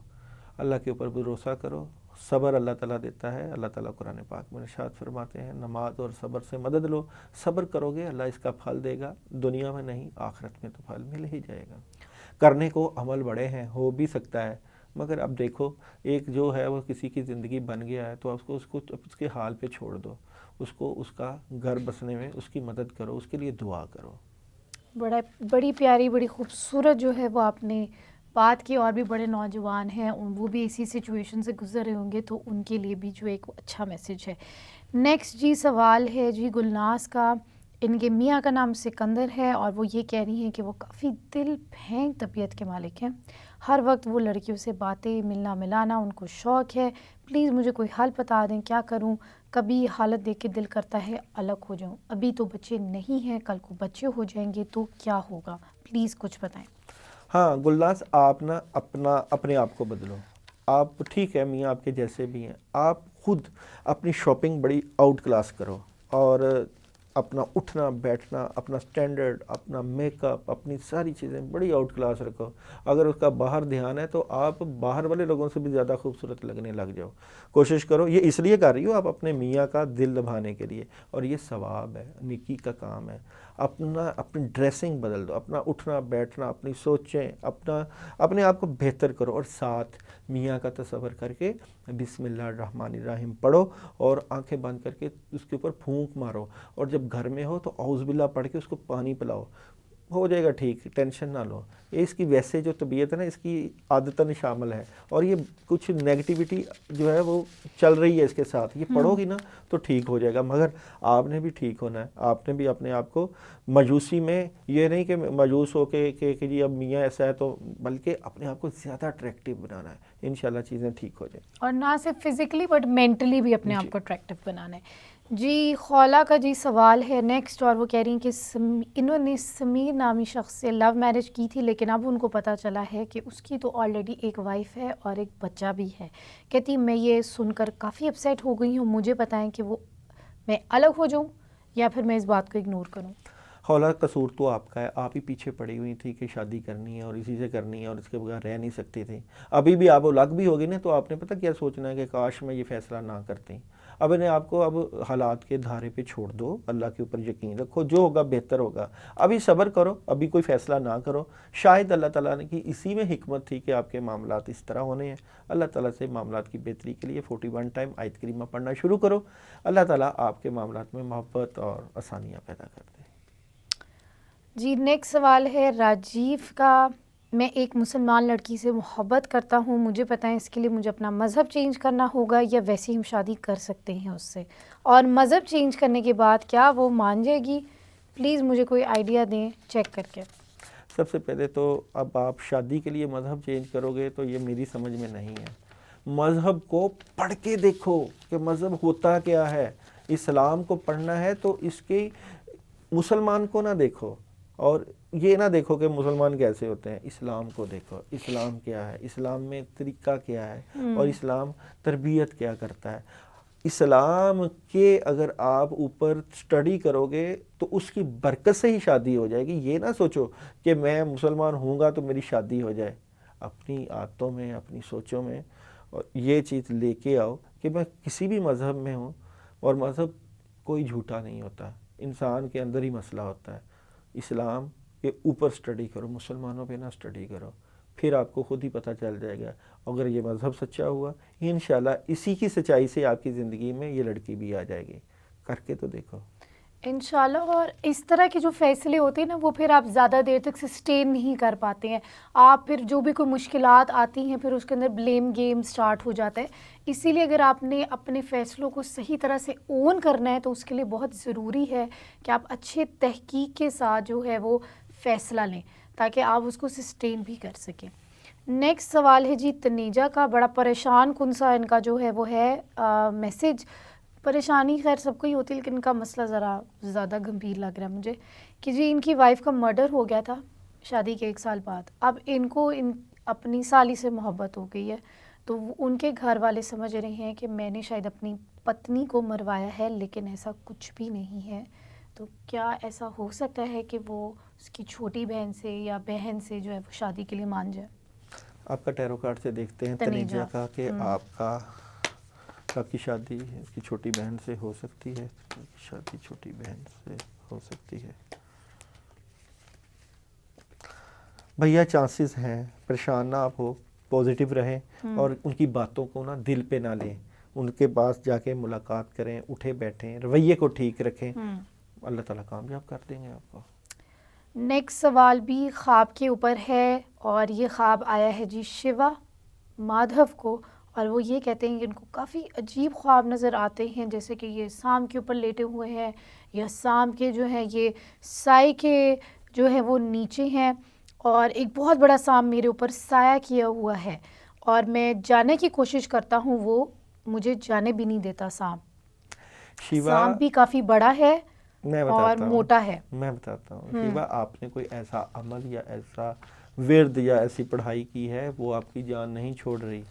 اللہ کے اوپر بھروسہ کرو، صبر اللہ تعالیٰ دیتا ہے. اللہ تعالیٰ قرآن پاک میں ارشاد فرماتے ہیں نماز اور صبر سے مدد لو. صبر کرو گے اللہ اس کا پھل دے گا، دنیا میں نہیں آخرت میں تو پھل مل ہی جائے گا. کرنے کو عمل بڑے ہیں، ہو بھی سکتا ہے، مگر اب دیکھو ایک جو ہے وہ کسی کی زندگی بن گیا ہے تو اس کے حال پہ چھوڑ دو، اس کو اس کا گھر بسنے میں اس کی مدد کرو، اس کے لیے دعا کرو. بڑی پیاری بڑی خوبصورت جو ہے وہ آپ نے بات کی. اور بھی بڑے نوجوان ہیں وہ بھی اسی سچویشن سے گزر رہے ہوں گے تو ان کے لیے بھی جو ایک اچھا میسج ہے. نیکسٹ جی سوال ہے جی گلناز کا. ان کے میاں کا نام سکندر ہے اور وہ یہ کہہ رہی ہیں کہ وہ کافی دل پھینک طبیعت کے مالک ہیں. ہر وقت وہ لڑکیوں سے باتیں ملنا ملانا ان کو شوق ہے. پلیز مجھے کوئی حل بتا دیں، کیا کروں؟ کبھی حالت دیکھ کے دل کرتا ہے الگ ہو جاؤں. ابھی تو بچے نہیں ہیں، کل کو بچے ہو جائیں گے تو کیا ہوگا؟ پلیز کچھ بتائیں. ہاں گلناز، آپ نا اپنے آپ کو بدلو. آپ ٹھیک ہے میاں آپ کے جیسے بھی ہیں، آپ خود اپنی شاپنگ بڑی آؤٹ کلاس کرو، اور اپنا اٹھنا بیٹھنا، اپنا سٹینڈرڈ، اپنا میک اپ، اپنی ساری چیزیں بڑی آؤٹ کلاس رکھو. اگر اس کا باہر دھیان ہے تو آپ باہر والے لوگوں سے بھی زیادہ خوبصورت لگنے لگ جاؤ. کوشش کرو، یہ اس لیے کر رہی ہو آپ اپنے میاں کا دل لبھانے کے لیے، اور یہ ثواب ہے، نیکی کا کام ہے. اپنی ڈریسنگ بدل دو، اپنا اٹھنا بیٹھنا، اپنی سوچیں، اپنے آپ کو بہتر کرو، اور ساتھ میاں کا تصور کر کے بسم اللہ الرحمن الرحیم پڑھو، اور آنکھیں بند کر کے اس کے اوپر پھونک مارو، اور جب گھر میں ہو تو اعوذ باللہ پڑھ کے اس کو پانی پلاؤ. ہو جائے گا ٹھیک، ٹینشن نہ لو. یہ اس کی ویسے جو طبیعت ہے نا اس کی عادتاً شامل ہے، اور یہ کچھ نیگیٹیوٹی جو ہے وہ چل رہی ہے اس کے ساتھ. یہ پڑھو گی نا تو ٹھیک ہو جائے گا. مگر آپ نے بھی ٹھیک ہونا ہے، آپ نے بھی اپنے آپ کو مجوسی میں، یہ نہیں کہ مجوس ہو کے کہ جی اب میاں ایسا ہے تو، بلکہ اپنے آپ کو زیادہ اٹریکٹیو بنانا ہے. انشاءاللہ چیزیں ٹھیک ہو جائیں. اور نہ صرف فزیکلی بٹ مینٹلی بھی اپنے آپ کو اٹریکٹیو بنانا ہے. جی خولا کا جی سوال ہے نیکسٹ، اور وہ کہہ رہی ہیں کہ انہوں نے سمیر نامی شخص سے لو میرج کی تھی، لیکن اب ان کو پتہ چلا ہے کہ اس کی تو آلریڈی ایک وائف ہے اور ایک بچہ بھی ہے. کہتی میں یہ سن کر کافی اپسیٹ ہو گئی ہوں، مجھے بتائیں کہ وہ میں الگ ہو جاؤں یا پھر میں اس بات کو اگنور کروں. حولا قصور تو آپ کا ہے، آپ ہی پیچھے پڑی ہوئی تھی کہ شادی کرنی ہے اور اسی سے کرنی ہے اور اس کے بغیر رہ نہیں سکتی تھی. ابھی بھی آپ الگ بھی ہوگی نا تو آپ نے پتہ کیا سوچنا ہے کہ کاش میں یہ فیصلہ نہ کرتی. اب انہیں آپ کو اب حالات کے دھارے پہ چھوڑ دو، اللہ کے اوپر یقین رکھو، جو ہوگا بہتر ہوگا. ابھی صبر کرو، ابھی کوئی فیصلہ نہ کرو. شاید اللہ تعالیٰ نے کی اسی میں حکمت تھی کہ آپ کے معاملات اس طرح ہونے ہیں. اللہ تعالیٰ سے معاملات کی بہتری کے لیے 41 ٹائم آیت کریمہ پڑھنا شروع کرو. اللہ تعالیٰ آپ کے معاملات میں محبت اور آسانیاں پیدا کر دے. جی نیکسٹ سوال ہے راجیو کا. میں ایک مسلمان لڑکی سے محبت کرتا ہوں، مجھے پتہ ہے اس کے لیے مجھے اپنا مذہب چینج کرنا ہوگا یا ویسے ہی ہم شادی کر سکتے ہیں اس سے، اور مذہب چینج کرنے کے بعد کیا وہ مان جائے گی؟ پلیز مجھے کوئی آئیڈیا دیں چیک کر کے. سب سے پہلے تو اب آپ شادی کے لیے مذہب چینج کرو گے تو یہ میری سمجھ میں نہیں ہے. مذہب کو پڑھ کے دیکھو کہ مذہب ہوتا کیا ہے. اسلام کو پڑھنا ہے تو اس کے مسلمان کو نہ دیکھو اور یہ نہ دیکھو کہ مسلمان کیسے ہوتے ہیں. اسلام کو دیکھو، اسلام کیا ہے، اسلام میں طریقہ کیا ہے اور اسلام تربیت کیا کرتا ہے. اسلام کے اگر آپ اوپر سٹڈی کرو گے تو اس کی برکت سے ہی شادی ہو جائے گی. یہ نہ سوچو کہ میں مسلمان ہوں گا تو میری شادی ہو جائے. اپنی عادتوں میں، اپنی سوچوں میں اور یہ چیز لے کے آؤ کہ میں کسی بھی مذہب میں ہوں، اور مذہب کوئی جھوٹا نہیں ہوتا، انسان کے اندر ہی مسئلہ ہوتا ہے. اسلام کے اوپر سٹڈی کرو، مسلمانوں پہ نہ سٹڈی کرو، پھر آپ کو خود ہی پتہ چل جائے گا. اگر یہ مذہب سچا ہوا انشاءاللہ اسی کی سچائی سے آپ کی زندگی میں یہ لڑکی بھی آ جائے گی. کر کے تو دیکھو انشاءاللہ. اور اس طرح کے جو فیصلے ہوتے ہیں نا وہ پھر آپ زیادہ دیر تک سسٹین نہیں کر پاتے ہیں. آپ پھر جو بھی کوئی مشکلات آتی ہیں پھر اس کے اندر بلیم گیم سٹارٹ ہو جاتا ہے. اسی لیے اگر آپ نے اپنے فیصلوں کو صحیح طرح سے اون کرنا ہے تو اس کے لیے بہت ضروری ہے کہ آپ اچھے تحقیق کے ساتھ جو ہے وہ فیصلہ لیں تاکہ آپ اس کو سسٹین بھی کر سکیں. نیکسٹ سوال ہے جی تنیجا کا. بڑا پریشان کن سا ان کا جو ہے وہ ہے میسج. پریشانی خیر سب کو ہی ہوتی ہے لیکن ان کا مسئلہ ذرا زیادہ گمبھیر لگ رہا ہے مجھے کہ جی ان کی وائف کا مرڈر ہو گیا تھا شادی کے 1 سال بعد. اب ان کو اپنی سالی سے محبت ہو گئی ہے تو ان کے گھر والے سمجھ رہے ہیں کہ میں نے شاید اپنی پتنی کو مروایا ہے، لیکن ایسا کچھ بھی نہیں ہے. تو کیا ایسا ہو سکتا ہے کہ وہ اس کی چھوٹی بہن سے یا بہن سے جو ہے وہ شادی کے لیے مان جائے؟ آپ کا ٹیرو کارڈ سے دیکھتے ہیں تنیجا کا کہ آپ کی شادی اس کی چھوٹی بہن سے ہو سکتی ہے. شادی چھوٹی بہن سے ہو سکتی ہے. بھیا چانسز ہیں، پریشان نہ آپ ہو، پازیٹیو رہیں اور ان کی باتوں کو نا دل پہ نہ لیں. ان کے پاس جا کے ملاقات کریں، اٹھے بیٹھیں، رویے کو ٹھیک رکھیں. اللہ تعالیٰ کامیاب کر دیں گے آپ کو. نیکسٹ سوال بھی خواب کے اوپر ہے اور یہ خواب آیا ہے جی شیوا مادھو کو، اور وہ یہ کہتے ہیں کہ ان کو کافی عجیب خواب نظر آتے ہیں، جیسے کہ یہ سام کے اوپر لیٹے ہوئے ہیں یا سام کے جو ہیں یہ سائے کے جو ہے وہ نیچے ہیں، اور ایک بہت بڑا سام میرے اوپر سایہ کیا ہوا ہے اور میں جانے کی کوشش کرتا ہوں وہ مجھے جانے بھی نہیں دیتا. سام بھی کافی بڑا ہے اور موٹا ہے. میں بتاتا ہوں شیوا، آپ نے کوئی ایسا عمل یا ایسا ورد یا ایسی پڑھائی کی ہے وہ آپ کی جان نہیں چھوڑ رہی.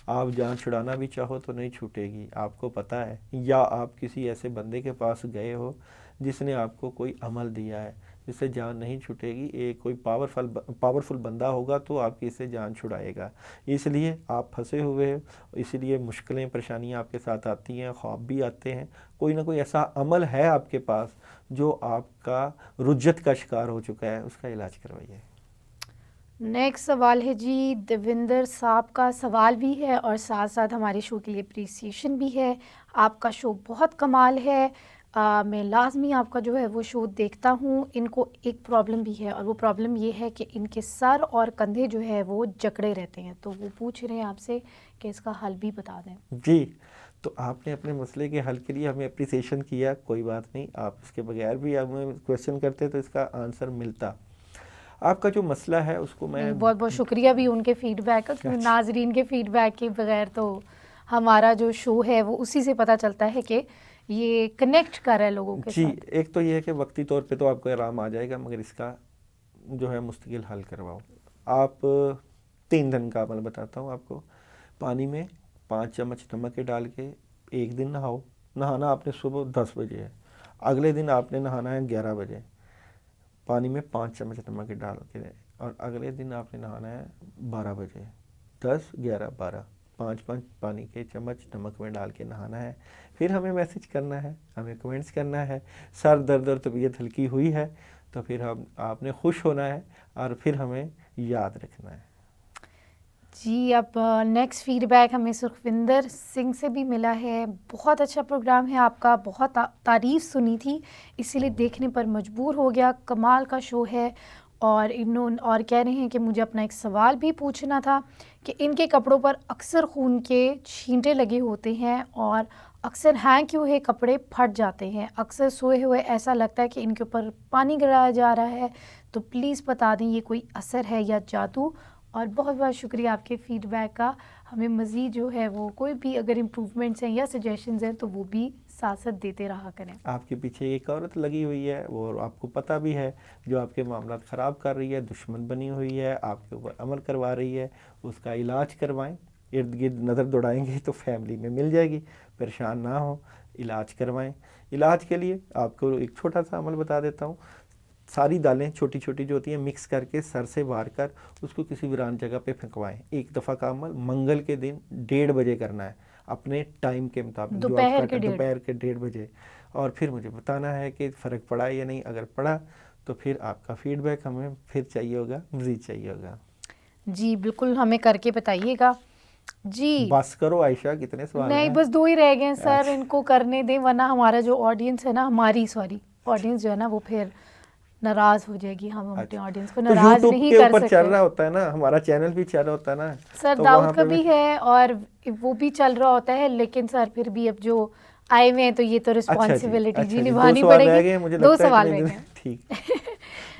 آپ جان چھڑانا بھی چاہو تو نہیں چھوٹے گی، آپ کو پتہ ہے. یا آپ کسی ایسے بندے کے پاس گئے ہو جس نے آپ کو کوئی عمل دیا ہے جس سے جان نہیں چھوٹے گی. ایک کوئی پاورفل بندہ ہوگا تو آپ کی اس سے جان چھڑائے گا. اس لیے آپ پھنسے ہوئے ہو، اسی لیے مشکلیں پریشانیاں آپ کے ساتھ آتی ہیں، خواب بھی آتے ہیں. کوئی نہ کوئی ایسا عمل ہے آپ کے پاس جو آپ کا رجت کا شکار ہو چکا ہے، اس کا علاج کروائیے. نیکسٹ سوال ہے جی دیوندر صاحب کا. سوال بھی ہے اور ساتھ ساتھ ہمارے شو کے لیے اپریسیشن بھی ہے. آپ کا شو بہت کمال ہے، میں لازمی آپ کا جو ہے وہ شو دیکھتا ہوں. ان کو ایک پرابلم بھی ہے اور وہ پرابلم یہ ہے کہ ان کے سر اور کندھے جو ہے وہ جکڑے رہتے ہیں، تو وہ پوچھ رہے ہیں آپ سے کہ اس کا حل بھی بتا دیں. جی تو آپ نے اپنے مسئلے کے حل کے لیے ہمیں اپریسیشن کیا، کوئی بات نہیں. آپ اس کے بغیر بھی ہمیں کویشچن کرتے تو اس کا آنسر ملتا. آپ کا جو مسئلہ ہے اس کو میں بہت بہت شکریہ بھی ان کے فیڈ بیک کا، کیونکہ ناظرین کے فیڈ بیک کے بغیر تو ہمارا جو شو ہے وہ اسی سے پتہ چلتا ہے کہ یہ کنیکٹ کر رہا ہے لوگوں کے ساتھ. جی ایک تو یہ ہے کہ وقتی طور پہ تو آپ کو آرام آ جائے گا، مگر اس کا جو ہے مستقل حل کرواؤ. آپ 3 دن کا عمل بتاتا ہوں آپ کو. پانی میں 5 چمچ نمک کے ڈال کے ایک دن نہاؤ. نہانا آپ نے صبح 10 بجے ہے، اگلے دن آپ نے نہانا ہے 11 بجے. پانی میں 5 چمچ نمک ڈال کے، اور اگلے دن آپ نے نہانا ہے 12 بجے، 10 11 12 5 پانی کے چمچ نمک میں ڈال کے نہانا ہے. پھر ہمیں میسج کرنا ہے، ہمیں کمنٹس کرنا ہے سر درد اور طبیعت ہلکی ہوئی ہے، تو پھر آپ نے خوش ہونا ہے اور پھر ہمیں یاد رکھنا ہے. جی اب نیکسٹ فیڈ بیک ہمیں سکھوندر سنگھ سے بھی ملا ہے. بہت اچھا پروگرام ہے آپ کا، بہت تعریف سنی تھی اسی لیے دیکھنے پر مجبور ہو گیا. کمال کا شو ہے. اور اور کہہ رہے ہیں کہ مجھے اپنا ایک سوال بھی پوچھنا تھا کہ ان کے کپڑوں پر اکثر خون کے چھینٹے لگے ہوتے ہیں اور اکثر ہینگ کیے ہوئے کپڑے پھٹ جاتے ہیں. اکثر سوئے ہوئے ایسا لگتا ہے کہ ان کے اوپر پانی گرایا جا رہا ہے. تو پلیز بتا دیں یہ کوئی اثر ہے یا جادو. اور بہت بہت شکریہ آپ کے فیڈ بیک کا. ہمیں مزید جو ہے وہ کوئی بھی اگر امپروومنٹس ہیں یا سجیشنز ہیں تو وہ بھی ساتھ ساتھ دیتے رہا کریں. آپ کے پیچھے ایک عورت لگی ہوئی ہے، وہ آپ کو پتہ بھی ہے، جو آپ کے معاملات خراب کر رہی ہے، دشمن بنی ہوئی ہے، آپ کے اوپر عمل کروا رہی ہے. اس کا علاج کروائیں. ارد گرد نظر دوڑائیں گے تو فیملی میں مل جائے گی. پریشان نہ ہوں، علاج کروائیں. علاج کے لیے آپ کو ایک چھوٹا سا عمل بتا دیتا ہوں. ساری دالیں چھوٹی چھوٹی جو ہوتی ہیں مکس کر کے سر سے وار کر اس کو کسی ویران جگہ پہ پھینکوائیں. ایک دفعہ کا عمل منگل کے دن 1:30 بجے کرنا ہے، اپنے ٹائم کے مطابق، جو آپ کا دوپہر کے 1:30 بجے. اور پھر مجھے بتانا ہے کہ فرق پڑا یا نہیں. اگر پڑا تو پھر آپ کا فیڈ بیک ہمیں پھر چاہیے ہوگا، مزید چاہیے ہوگا. جی بالکل ہمیں کر کے بتائیے گا. جی بس کرو عائشہ، کتنے سوال نہیں ہیں؟ بس 2 ہی رہ گئے سر، ان کو کرنے دیں ورنہ ہمارا جو آڈینس ہے نا، ہماری آڈینس جو ہے نا وہ پھر ناراض ہو جائے گی. ہم اپنے آڈینس کو تو ناراض یوٹیوب نہیں کے کر اوپر چل سکتے. رہا ہوتا ہے نا، ہمارا چینل بھی چل رہا ہوتا ہے نا سر تو داؤد وہاں کا پہ بھی ہے اور وہ بھی چل رہا ہوتا ہے، لیکن سر پھر بھی اب جو آئے ہوئے ہیں تو یہ تو رسپانسبلٹی جی نبھانی پڑے گی. 2 سوال رہ گئے. ٹھیک.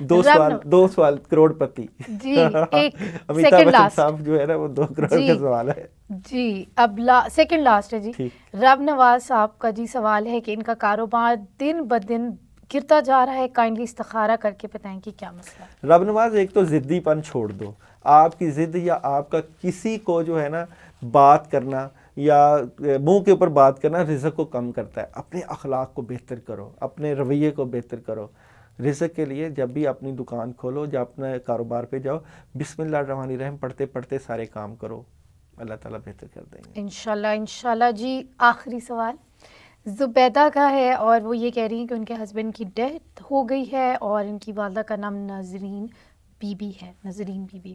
2 سوال کروڑ پتی. جی ایک امیتابھ سیکنڈ بچن لاسٹ. صاحب جو ہے نا وہ 2 کروڑ کا سوال ہے. جی اب سیکنڈ لاسٹ ہے جی. رب نواز صاحب کا جی سوال ہے کہ ان کا کاروبار دن بدن گرتا جا رہا ہے، کائنڈلی استخارہ کر کے بتائیں کہ کیا مسئلہ ہے. رب نواز ایک تو ضدی پن چھوڑ دو. آپ کی ضد یا آپ کا کسی کو جو ہے نا بات کرنا یا منہ کے اوپر بات کرنا رزق کو کم کرتا ہے. اپنے اخلاق کو بہتر کرو، اپنے رویے کو بہتر کرو. رزق کے لیے جب بھی اپنی دکان کھولو، جب اپنے کاروبار پہ جاؤ، بسم اللہ الرحمن الرحیم پڑھتے پڑھتے سارے کام کرو. اللہ تعالیٰ بہتر کر دیں گے انشاءاللہ انشاءاللہ. جی آخری سوال زبیدہ کا ہے اور وہ یہ کہہ رہی ہیں کہ ان کے ہسبینڈ کی ڈیتھ ہو گئی ہے اور ان کی والدہ کا نام نظرین بی بی ہے. نظرین بی بی.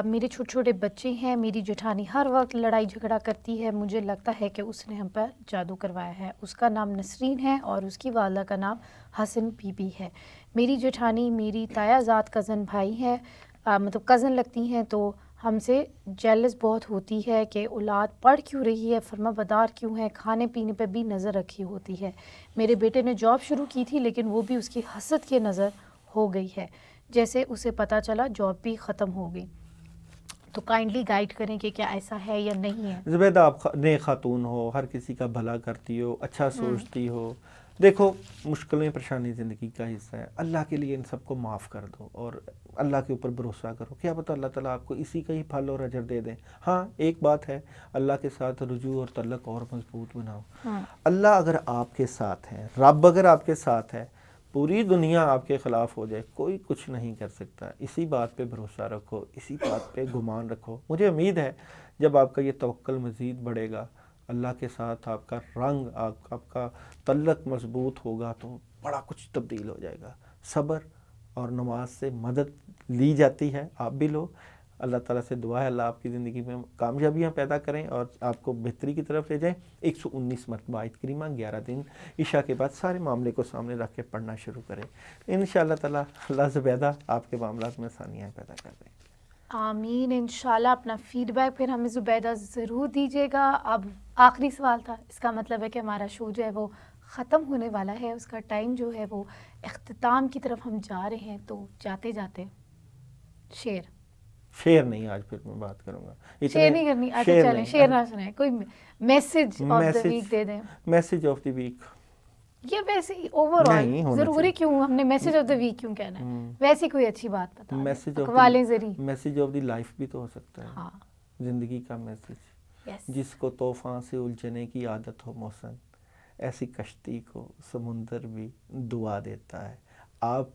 میرے چھوٹے چھوٹے بچے ہیں. میری جٹھانی ہر وقت لڑائی جھگڑا کرتی ہے. مجھے لگتا ہے کہ اس نے ہم پر جادو کروایا ہے. اس کا نام نسرین ہے اور اس کی والدہ کا نام حسن بی بی ہے. میری جٹھانی میری تایا زاد کزن بھائی ہیں، مطلب کزن لگتی ہیں، تو ہم سے جیلس بہت ہوتی ہے کہ اولاد پڑھ کیوں رہی ہے، فرما بدار کیوں ہے، کھانے پینے پہ بھی نظر رکھی ہوتی ہے. میرے بیٹے نے جاب شروع کی تھی لیکن وہ بھی اس کی حسد کی نظر ہو گئی ہے. جیسے اسے پتہ چلا جاب بھی ختم ہو گئی. تو کائنڈلی گائیڈ کریں کہ کیا ایسا ہے یا نہیں ہے. زبیدہ آپ نیک خاتون ہو، ہر کسی کا بھلا کرتی ہو، اچھا سوچتی ہو. دیکھو مشکلیں پریشانی زندگی کا حصہ ہے. اللہ کے لیے ان سب کو معاف کر دو اور اللہ کے اوپر بھروسہ کرو. کیا پتہ اللہ تعالیٰ آپ کو اسی کا ہی پھل اور اجر دے دیں. ہاں ایک بات ہے، اللہ کے ساتھ رجوع اور تعلق اور مضبوط بناؤ. اللہ اگر آپ کے ساتھ ہے، رب اگر آپ کے ساتھ ہے، پوری دنیا آپ کے خلاف ہو جائے کوئی کچھ نہیں کر سکتا. اسی بات پہ بھروسہ رکھو، اسی بات پہ گمان رکھو. مجھے امید ہے جب آپ کا یہ توکل مزید بڑھے گا، اللہ کے ساتھ آپ کا رنگ، آپ کا تعلق مضبوط ہوگا تو بڑا کچھ تبدیل ہو جائے گا. صبر اور نماز سے مدد لی جاتی ہے، آپ بھی لو. اللہ تعالیٰ سے دعا ہے اللہ آپ کی زندگی میں کامیابیاں پیدا کریں اور آپ کو بہتری کی طرف لے جائیں. 119 مرتبہ آیت کریمہ 11 دن عشاء کے بعد سارے معاملے کو سامنے رکھ کے پڑھنا شروع کریں. انشاءاللہ تعالیٰ اللہ زبیدہ آپ کے معاملات میں آسانیاں پیدا کر دیں. آمین انشاءاللہ. اپنا فیڈ بیک پھر ہمیں زبیدہ ضرور دیجیے گا. اب آخری سوال تھا، اس کا مطلب ہے کہ ہمارا شو جو ہے وہ ختم ہونے والا ہے. اس کا ٹائم جو ہے وہ اختتام کی طرف ہم جا رہے ہیں. تو جاتے جاتے شعر نہیں، آج پھر میں بات کروں گا. شیئر نہیں کرنی. اچھا چلیں شیئر نہ سنائیں، کوئی میسج آف دا ویک دے دیں. میسج آف دی ویک یہ ویسے اوور آل ضروری کیوں ہم نے میسج آف دا ویک کیوں کہنا ہے؟ ویسی کوئی اچھی بات بتا دیں اقوالیں ذریعے. میسج آف دی لائف بھی تو ہو سکتا ہے. ہاں زندگی کا میسج. جس کو طوفان سے الجھنے کی عادت ہو محسن، ایسی کشتی کو سمندر بھی دعا دیتا ہے. آپ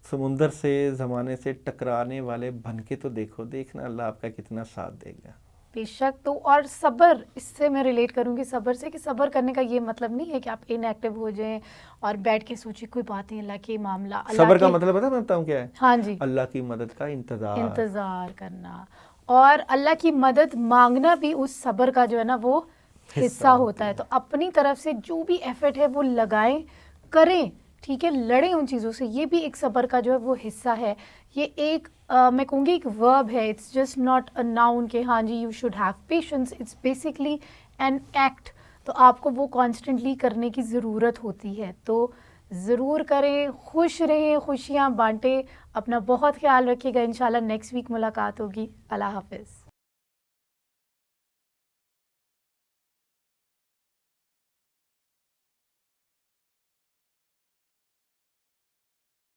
سمندر سے زمانے سے ٹکرانے والے بن کے تو دیکھو، دیکھنا اللہ آپ کا کتنا ساتھ دے گا. بے شک. تو اور صبر، اس سے میں ریلیٹ کروں گی صبر سے، کہ صبر کرنے کا یہ مطلب نہیں ہے کہ آپ ان ایکٹیو ہو جائیں اور بیٹھ کے سوچیں کوئی بات نہیں، اللہ کے معاملہ، صبر کا مطلب پتہ میں بتاؤں کیا ہے؟ ہاں جی، اللہ کی مدد کا انتظار کرنا، اور اللہ کی مدد مانگنا بھی اس صبر کا جو ہے نا وہ حصہ ہوتا ہے. تو اپنی طرف سے جو بھی ایفرٹ ہے وہ لگائیں، کریں، ٹھیک ہے، لڑیں ان چیزوں سے. یہ بھی ایک صبر کا جو ہے وہ حصہ ہے. یہ ایک میں کہوں گی ایک ورب ہے، it's just not a noun کہ ہاں جی you should have patience, it's basically an act. تو آپ کو وہ کانسٹنٹلی کرنے کی ضرورت ہوتی ہے. تو ضرور کریں، خوش رہیں، خوشیاں بانٹیں، اپنا بہت خیال رکھیے گا. انشاءاللہ نیکسٹ ویک ملاقات ہوگی. اللہ حافظ.